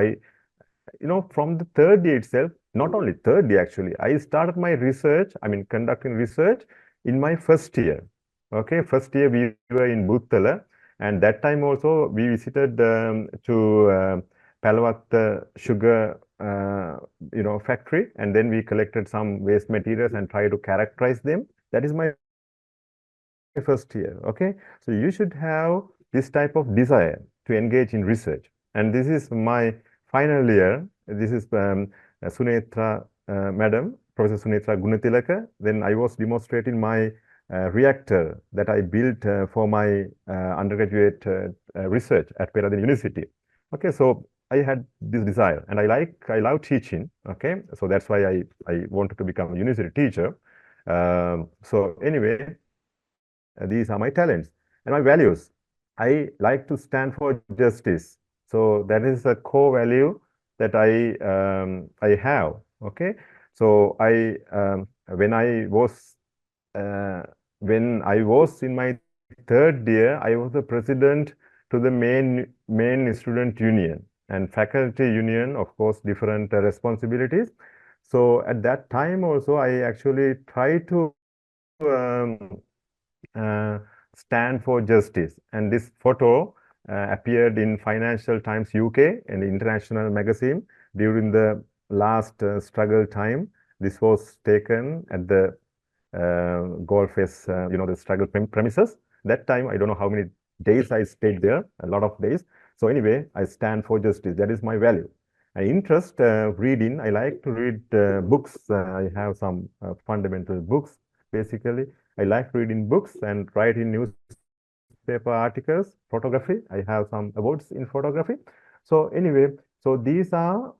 from the third year itself, not only third year actually, I started my research, I mean, conducting research in my first year. Okay, first year we were in Buttala, and that time also we visited to Palavatta sugar factory, and then we collected some waste materials and tried to characterize them. That is my first year. Okay, so you should have this type of desire to engage in research. And this is my final year. This is Sunetra madam, Professor Sunetra Gunatilaka. Then I was demonstrating my reactor that I built for my undergraduate research at Peradeniya University. Okay, so I had this desire, and I love teaching. Okay, so that's why I wanted to become a university teacher. So anyway, these are my talents and my values. I like to stand for justice. So that is a core value that I have. Okay, so when I was in my third year, I was the president to the main student union, and faculty union, of course, different responsibilities. So at that time also, I actually tried to stand for justice. And this photo appeared in Financial Times UK and international magazine during the last struggle time. This was taken at the Golfes, the struggle premises. That time, I don't know how many days I stayed there, a lot of days. So anyway, I stand for justice. That is my value. Interest reading. I like to read books. I have some fundamental books, basically. I like reading books and writing newspaper articles. Photography. I have some awards in photography. So anyway, so these are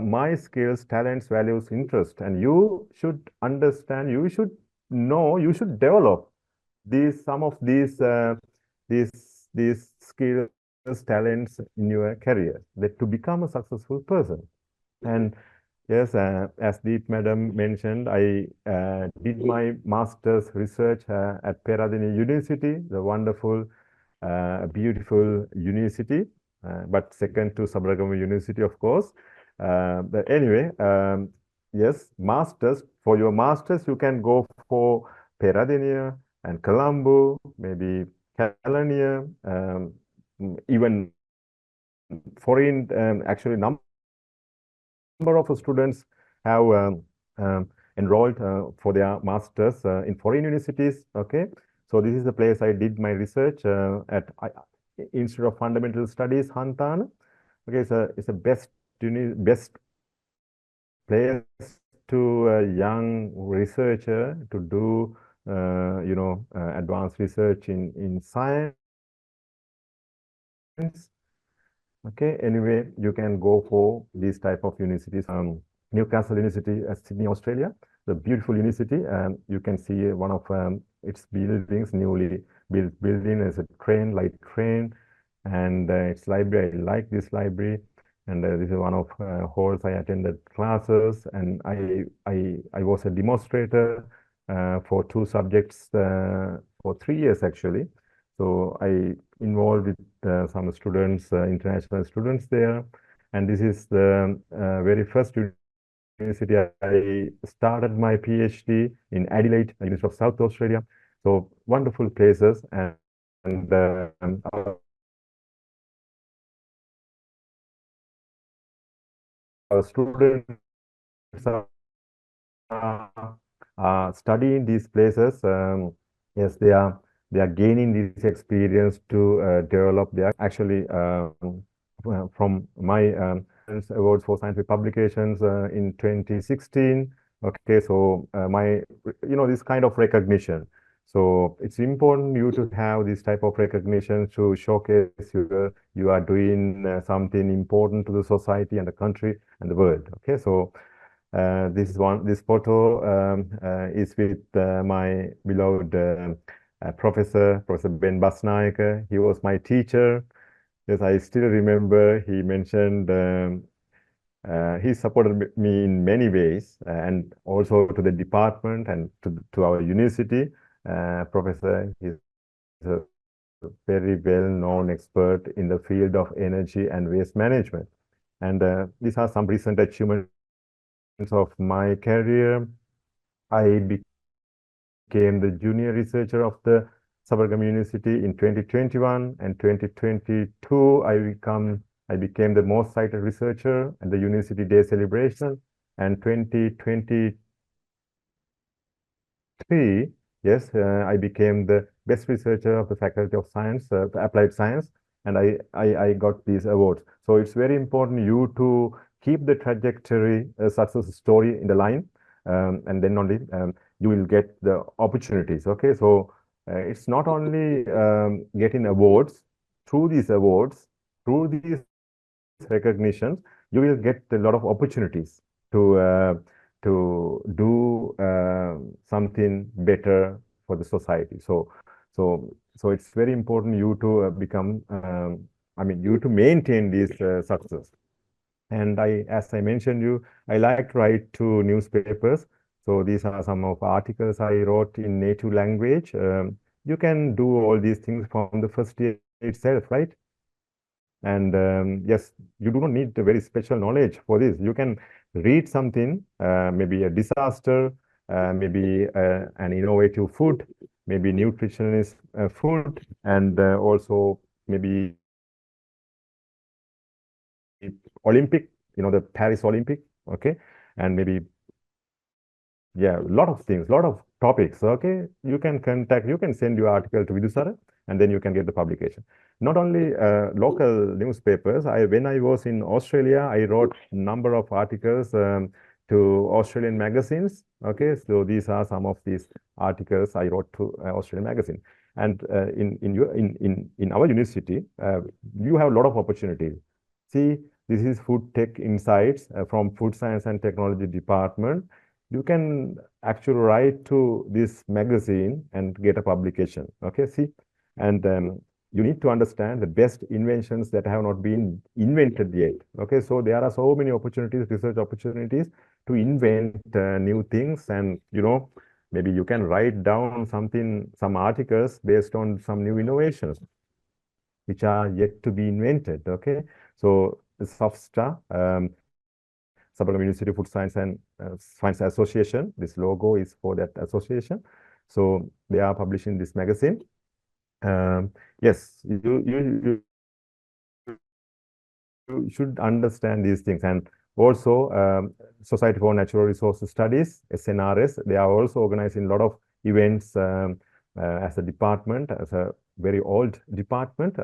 my skills, talents, values, interest, and you should understand. You should know. You should develop some of these skills, talents in your career, that to become a successful person. And Yes, as the madam mentioned, I did my master's research at Peradeniya University, the wonderful, beautiful university, but second to Sabaragamu University, of course. But anyway, yes, masters. For your masters, you can go for Peradeniya and Colombo, maybe Kelaniya, even foreign, actually, number of students have enrolled for their masters in foreign universities. Okay, so this is the place I did my research at Institute of Fundamental Studies, Hantana. Okay, it's a best place to a young researcher to do advanced research in science. Okay, anyway, you can go for these type of universities. Newcastle University, Sydney, Australia, the beautiful university. You can see one of its buildings, newly built building as a light train, and its library. I like this library, and this is one of halls I attended classes, and I was a demonstrator for 2 subjects for 3 years actually. So I involved with some students, international students there. And this is the very first university I started my PhD in Adelaide, University of South Australia. So wonderful places, and our students studying these places. Yes, they are gaining this experience to develop their actually from my awards for scientific publications in 2016. Okay, so this kind of recognition. So it's important you to have this type of recognition to showcase you are doing something important to the society and the country and the world. Okay, so this photo is with my beloved Professor Ben Basnaik. He was my teacher. Yes, I still remember he mentioned he supported me in many ways, and also to the department and to our university. Professor is a very well-known expert in the field of energy and waste management. And these are some recent achievements of my career. I became the junior researcher of the Sabaragamu University in 2021, and 2022 I became the most cited researcher at the University Day celebration, and 2023, yes, I became the best researcher of the Faculty of Science, Applied Science, and I got these awards. So it's very important you to keep the trajectory, success story in the line, and then only you will get the opportunities. Okay, so it's not only getting awards. Through these awards, through these recognitions, you will get a lot of opportunities to do something better for the society. So it's very important you to become, you to maintain this success. And as I mentioned I like to write to newspapers. So these are some of articles I wrote in native language. You can do all these things from the first year itself, right? And yes, you do not need a very special knowledge for this. You can read something, maybe a disaster, maybe an innovative food, maybe nutritionist food, and also maybe Olympic, the Paris Olympic, okay, and maybe, yeah, a lot of things, a lot of topics, okay. You can send your article to Vidusara, and then you can get the publication. Not only local newspapers. When I was in Australia, I wrote a number of articles to Australian magazines. Okay, so these are some of these articles I wrote to Australian magazine. And in our university, you have a lot of opportunities. See, this is Food Tech Insights from Food Science and Technology Department. You can actually write to this magazine and get a publication. Okay, see, and you need to understand the best inventions that have not been invented yet. Okay, so there are so many opportunities, research opportunities to invent new things, and maybe you can write down some articles based on some new innovations which are yet to be invented. Okay, so SOFSTA, Sabaragamu University Food Science and Science Association, this logo is for that association. So they are publishing this magazine. Yes, you should understand these things. And also Society for Natural Resources Studies, SNRS, they are also organizing a lot of events as a department, as a very old department,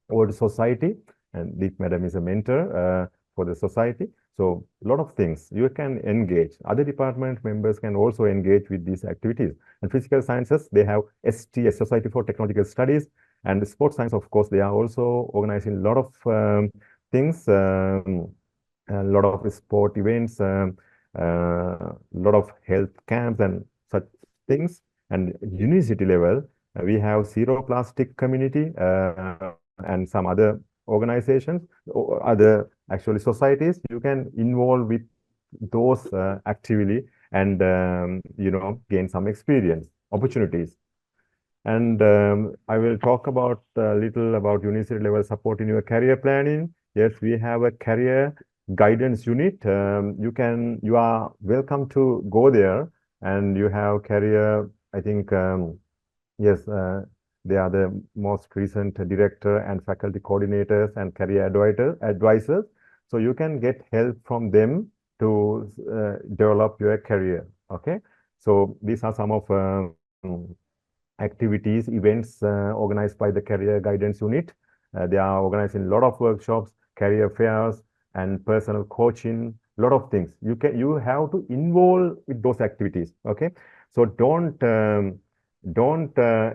old society, and Deep Madam is a mentor for the society. So a lot of things you can engage. Other department members can also engage with these activities. And physical sciences, they have STS, Society for Technological Studies, and sports science, of course, they are also organizing a lot of things, a lot of sport events, a lot of health camps and such things. And university level, we have Zero Plastic Community and some other organizations, or other actually societies. You can involve with those actively and gain some experience, opportunities. And I will talk about a little about university level support in your career planning. Yes, we have a career guidance unit. You are welcome to go there, and you have career, I think, yes, they are the most recent director and faculty coordinators and career advisors. So you can get help from them to develop your career. Okay, so these are some of activities, events organized by the career guidance unit. They are organizing a lot of workshops, career fairs, and personal coaching, a lot of things. You have to involve with those activities. Okay, so don't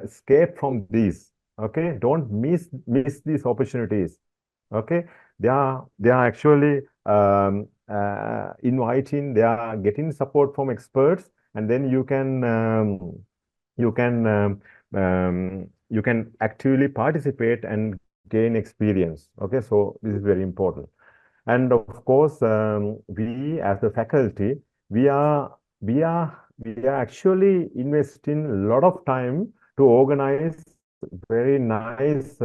escape from these. Okay, don't miss these opportunities. Okay, they are actually inviting, they are getting support from experts, and then you can actively participate and gain experience. Okay, so this is very important. And of course, we as a faculty, we are actually investing a lot of time to organize very nice,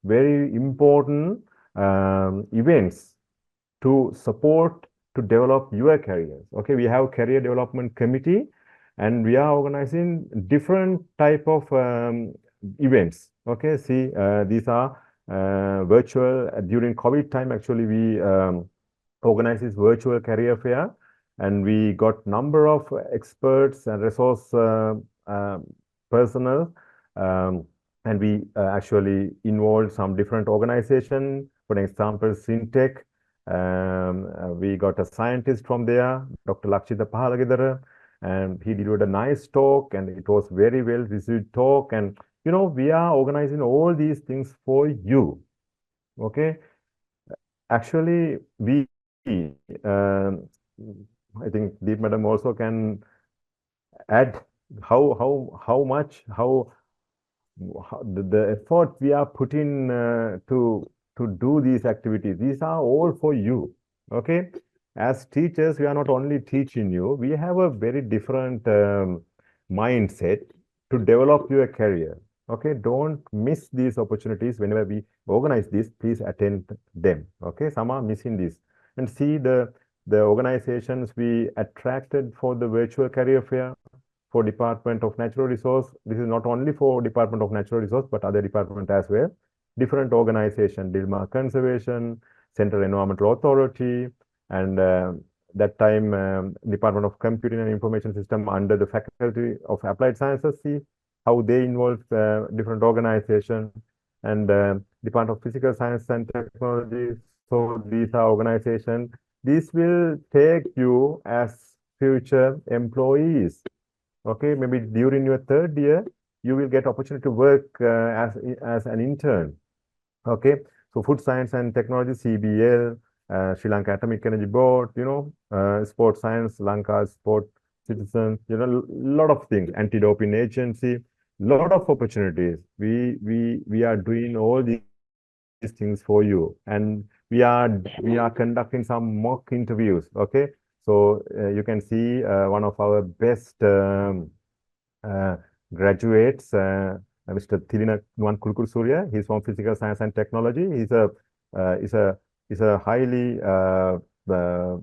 very important events to support, to develop your careers. Okay, we have career development committee, and we are organizing different type of events. Okay, see, these are virtual. During COVID time, actually, we organized this virtual career fair, and we got number of experts and resource personnel, and we actually involved some different organizations. For example, Syntech. We got a scientist from there, Dr. Lakshita Pahalagidara, and he delivered a nice talk, and it was very well received talk. And we are organizing all these things for you. Okay, actually, we I think Deep Madam also can add how much the effort we are putting to do these activities. These are all for you. Okay, as teachers, we are not only teaching you, we have a very different mindset to develop your career. Okay, don't miss these opportunities. Whenever we organize this, please attend them. Okay, some are missing this. And see the organizations we attracted for the virtual career fair for Department of Natural Resource. This is not only for Department of Natural Resource, but other department as well. Different organization, Dilmah Conservation, Central Environmental Authority, and that time Department of Computing and Information System under the Faculty of Applied Sciences. See how they involve different organizations, and Department of Physical Science and Technology. So these are organizations. This will take you as future employees. Okay, maybe during your third year, you will get opportunity to work as an intern. Okay, so Food Science and Technology, CBL, Sri Lanka Atomic Energy Board, Sport Science, Lanka Sport Citizen, lot of things, Anti-Doping Agency, lot of opportunities. We are doing all these things for you, and we are conducting some mock interviews. Okay, so you can see one of our best uh, graduates, Mr. Thilina Nuwan Kulukurusurya. He's from Physical Science and Technology. Uh, he's a he's a highly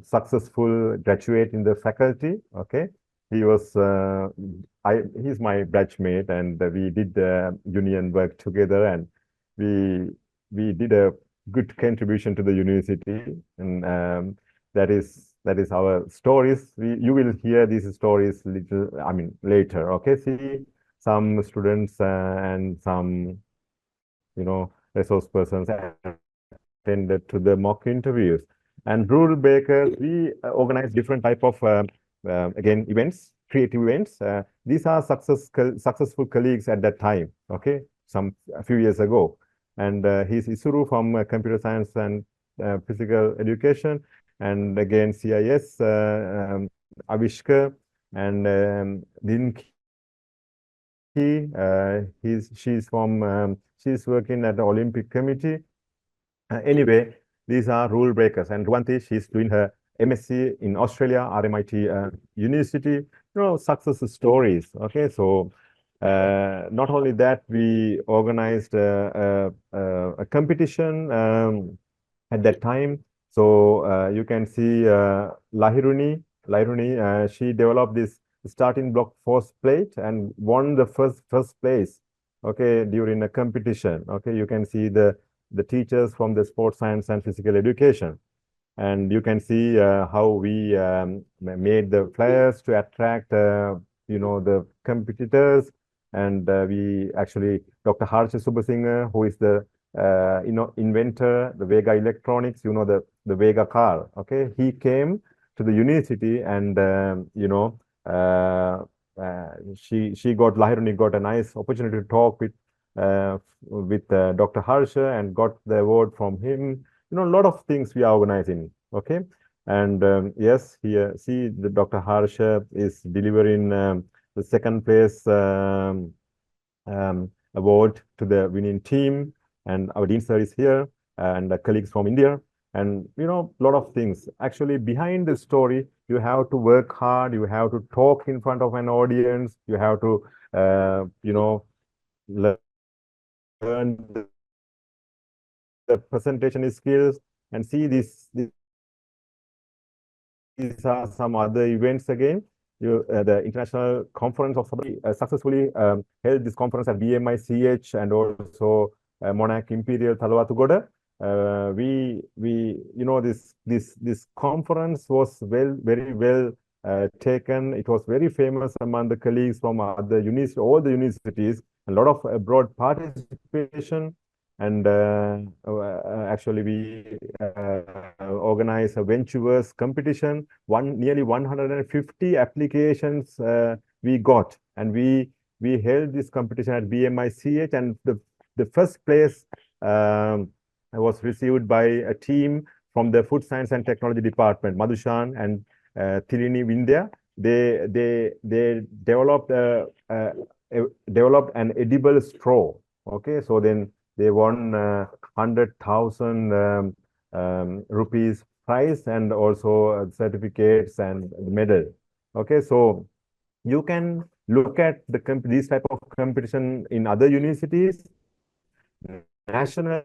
successful graduate in the faculty. Okay, he was he's my batchmate, and we did union work together, and we we did a good contribution to the university, and that is our stories. You will hear these stories little, I mean, later. Okay, see some students and some, resource persons attended to the mock interviews. And Rule Bakers, we organize different type of again events, creative events. These are successful colleagues at that time. Okay, a few years ago, and he's Isuru from computer science and physical education, and again CIS, Avishka, and Dinki. She's working at the Olympic Committee. Anyway, these are rule breakers. And Rwanti, she's doing her MSc in Australia, RMIT University. Success stories. Okay, so not only that, we organized a competition at that time. So you can see Lahiruni, she developed this starting block force plate and won the first place. Okay, during a competition. Okay, you can see the teachers from the sports science and physical education. And you can see how we made the flyers to attract, the competitors. And we actually, Dr. Harsha Subasinghe, who is the, inventor, the Vega Electronics, the Vega car. Okay, he came to the university, and, Lahiruni got a nice opportunity to talk with Dr. Harsha and got the award from him. A lot of things we are organizing. Okay, and yes, here see the Dr. Harsha is delivering the second place award to the winning team, and our dean sir is here, and the colleagues from India, and a lot of things. Actually, behind the story, you have to work hard. You have to talk in front of an audience. You have to learn the presentation skills, and see these are some other events again. The international conference of successfully held this conference at BMICH and also Monarch Imperial Thalawathugoda. This conference was very well taken. It was very famous among the colleagues from all the universities. A lot of abroad participation. And actually, we organized a Ventureverse competition. Nearly 150 applications we got, and we held this competition at BMICH, and the first place was received by a team from the Food Science and Technology Department, Madhushan and Thilini Vindya. They developed an edible straw. Okay, so then they won 100,000 rupees prize, and also certificates and medal. Okay, so you can look at these type of competition in other universities, nationally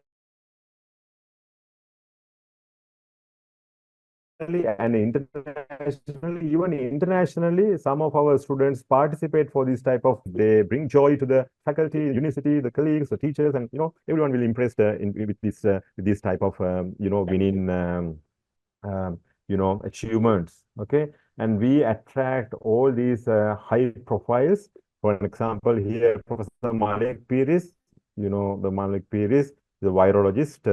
and internationally. Even internationally, some of our students participate for this type of. They bring joy to the faculty, university, the colleagues, the teachers, and everyone will impressed with this type of winning achievements. Okay, and we attract all these high profiles. For an example, here Professor Malik Piris, the Malik Piris, the virologist,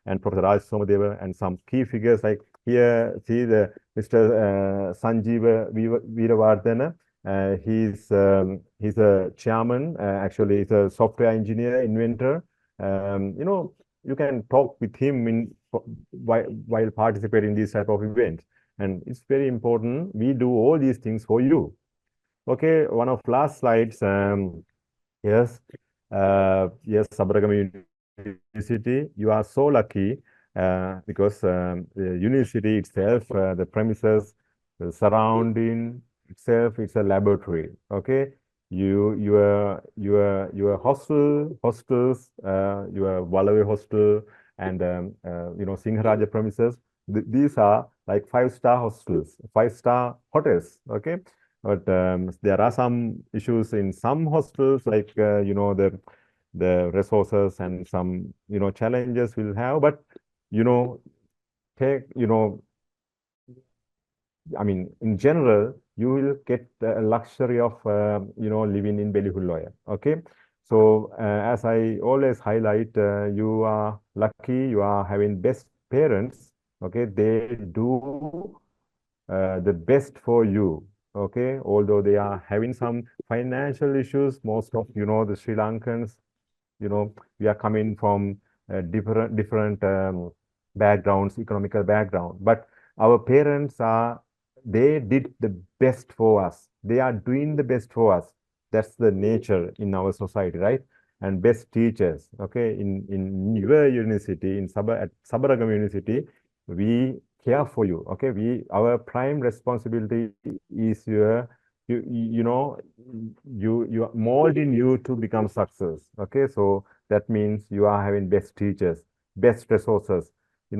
and Professor Raj Somadeva, and some key figures like here, see the Mr. Sanjeeva Veeravardhana. He's a chairman. Actually, he's a software engineer, inventor. You can talk with him while participating in these type of events, and it's very important. We do all these things for you. Okay, one of last slides. Yes, yes, Sabaragama University, you are so lucky because the university itself, the premises, the surrounding itself, it's a laboratory. Okay, your hostels, your Wallaby hostel, and Singharaja premises. These are like five-star hostels, five-star hotels. Okay, but there are some issues in some hostels, like the resources and some challenges we'll have. But you know, take I mean, in general, you will get the luxury of living in Belihulloya. Okay, so as I always highlight, you are lucky. You are having best parents. Okay, they do the best for you. Okay, although they are having some financial issues, most of the Sri Lankans, we are coming from different backgrounds, economical background, but our parents they did the best for us. They are doing the best for us. That's the nature in our society, right? And best teachers. Okay, in your university, at Sabaragam University, we care for you. Okay, our prime responsibility is you know you are molding you to become success. Okay, so that means you are having best teachers, best resources. You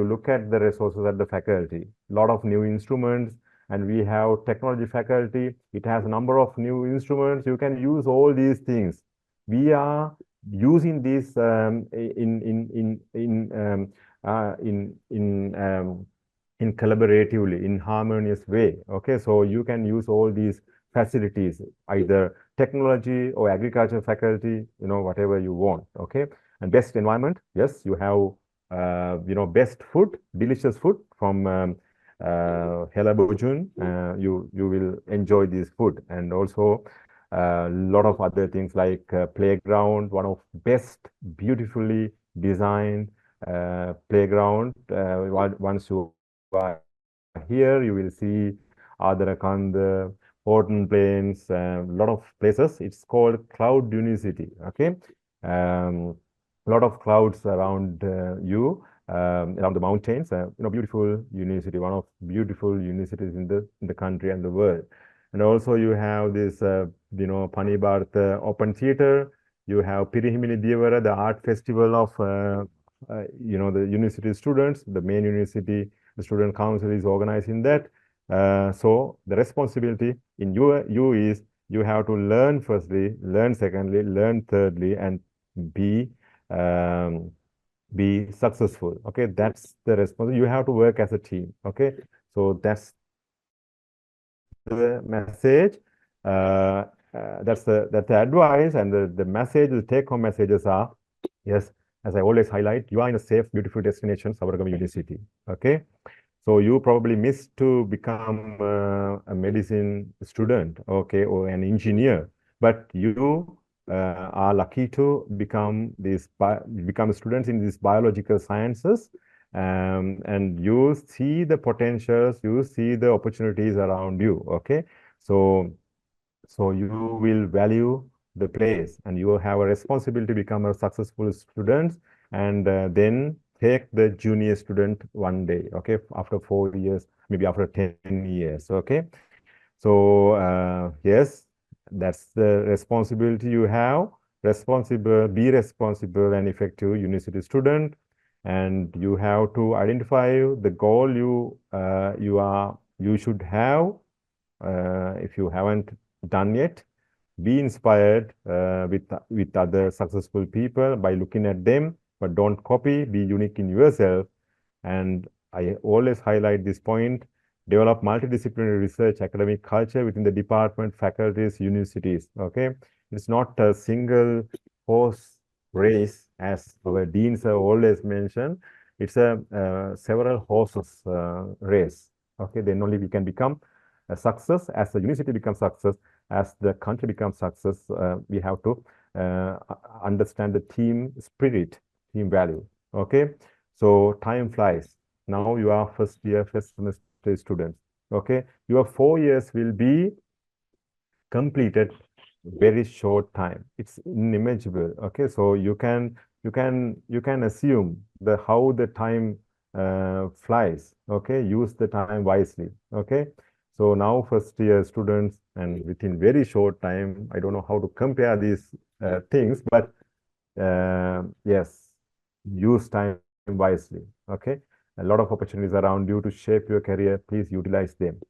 look at the resources at the faculty, lot of new instruments, and we have technology faculty. It has a number of new instruments. You can use all these things. We are using this in collaboratively, in harmonious way. Okay, so you can use all these facilities, either technology or agriculture faculty, whatever you want. Okay, and best environment. Yes, you have best food, delicious food from Hela Bojun. You will enjoy this food, and also a lot of other things like playground, one of best beautifully designed playground. Once you are here, you will see Adarakand, Horton Plains, a lot of places. It's called Cloud University. Okay, a lot of clouds around you, around the mountains. Beautiful university, one of beautiful universities in the country and the world. And also you have this, Pani Bharat Open Theater. You have Pirihimini Devara, the art festival of, the university students. The main university, the student council is organizing that. So the responsibility in you is you have to learn firstly, learn secondly, learn thirdly, and be um, be successful. Okay, that's the responsibility. You have to work as a team. Okay, so that's the message. That's the advice, and the message, the take-home messages are, yes, as I always highlight, you are in a safe, beautiful destination, Sabaragam University. Okay, so you probably missed to become a medicine student, okay, or an engineer, but you are lucky to become students in these biological sciences, and you see the potentials, you see the opportunities around you. Okay, so you will value the place, and you will have a responsibility to become a successful student, and then take the junior student one day, okay, after 4 years, maybe after 10 years. Okay, so yes, that's the responsibility you have. Be responsible and effective university student, and you have to identify the goal you should have. If you haven't done yet, be inspired with other successful people by looking at them, but don't copy. Be unique in yourself. And I always highlight this point: develop multidisciplinary research academic culture within the department, faculties, universities. Okay, it's not a single horse race, as our deans have always mentioned. It's a several horses race. Okay, then only we can become a success. As the university becomes success, as the country becomes success, we have to understand the team spirit, team value. Okay, so time flies. Now you are first year, first semester students. Okay, your 4 years will be completed very short time. It's inimaginable. Okay, so you can assume how the time flies. Okay, use the time wisely. Okay, so now first year students, and within very short time, I don't know how to compare these things, but yes, use time wisely. Okay, a lot of opportunities around you to shape your career. Please utilize them.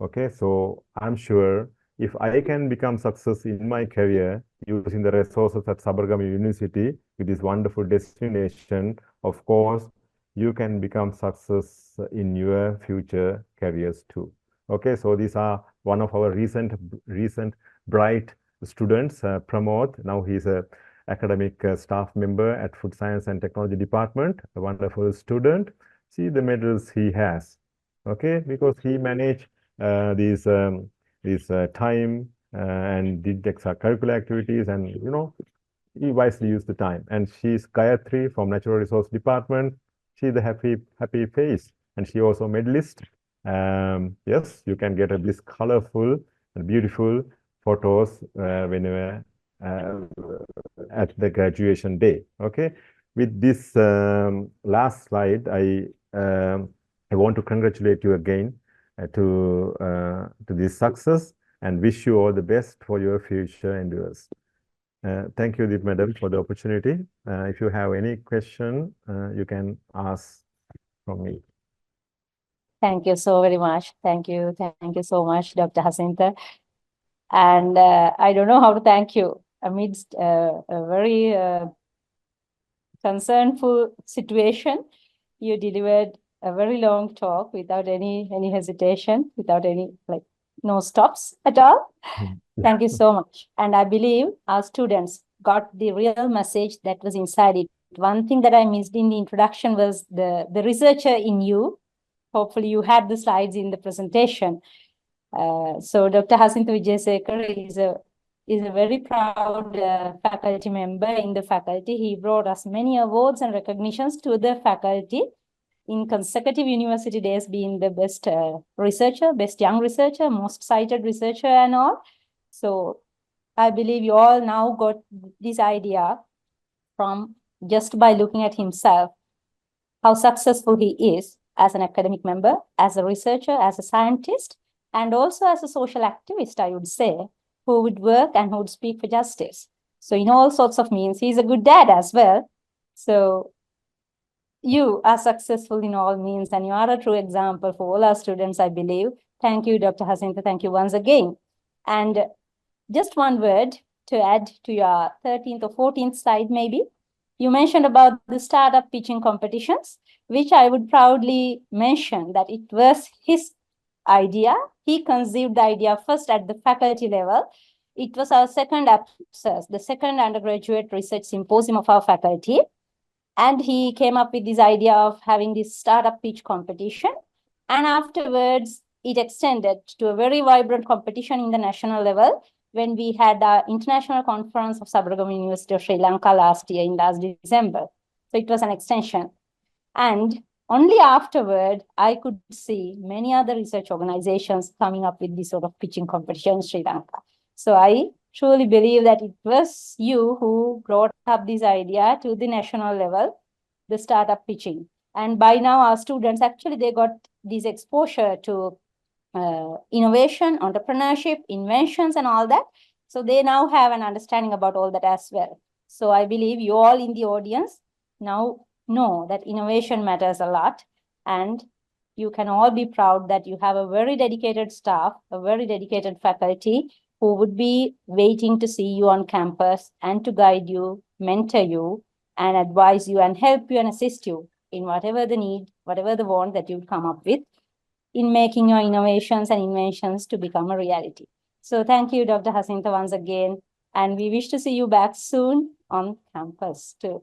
Okay, so I'm sure if I can become success in my career using the resources at Sabargama University with this wonderful destination, of course, you can become success in your future careers too. Okay, so these are one of our recent bright students, Pramod. Now he's a academic staff member at Food Science and Technology Department, a wonderful student. See the medals he has. Okay, because he managed these time and did extracurricular activities, and he wisely used the time. And she's Gayatri from Natural Resource Department. She's the happy face, and she also medalist. Yes, you can get this colorful and beautiful photos whenever at the graduation day. Okay, with this last slide, I want to congratulate you again to this success and wish you all the best for your future endeavors. Thank you, Deep Madam, for the opportunity. If you have any question, you can ask from me. Thank you so very much. Thank you so much, Dr. Jacinta. And I don't know how to thank you amidst a very concernful situation. You delivered a very long talk without any hesitation, without any no stops at all. Thank you so much. And I believe our students got the real message that was inside it. One thing that I missed in the introduction was the researcher in you. Hopefully you had the slides in the presentation. So Dr. Jacinta Wijesekar is a very proud faculty member in the faculty. He brought us many awards and recognitions to the faculty in consecutive university days, being the best researcher, best young researcher, most cited researcher and all. So I believe you all now got this idea from just by looking at himself, how successful he is as an academic member, as a researcher, as a scientist, and also as a social activist, I would say, who would work and who would speak for justice. So in all sorts of means, he's a good dad as well. So you are successful in all means, and you are a true example for all our students, I believe. Thank you, Dr. Jacinta. Thank you once again. And just one word to add to your 13th or 14th slide, maybe. You mentioned about the startup pitching competitions, which I would proudly mention that it was his idea. He conceived the idea first at the faculty level. It was our second abscess, the second undergraduate research symposium of our faculty. And he came up with this idea of having this startup pitch competition. And afterwards, it extended to a very vibrant competition in the national level when we had our international conference of Sabaragama University of Sri Lanka last December. So it was an extension. And only afterward, I could see many other research organizations coming up with this sort of pitching competition in Sri Lanka. So I truly believe that it was you who brought up this idea to the national level, the startup pitching. And by now, our students, actually, they got this exposure to innovation, entrepreneurship, inventions, and all that. So they now have an understanding about all that as well. So I believe you all in the audience now know that innovation matters a lot, and you can all be proud that you have a very dedicated staff, a very dedicated faculty who would be waiting to see you on campus and to guide you, mentor you, and advise you and help you and assist you in whatever the need, whatever the want that you'd come up with in making your innovations and inventions to become a reality. So thank you, Dr. Jacinta, once again. And we wish to see you back soon on campus too.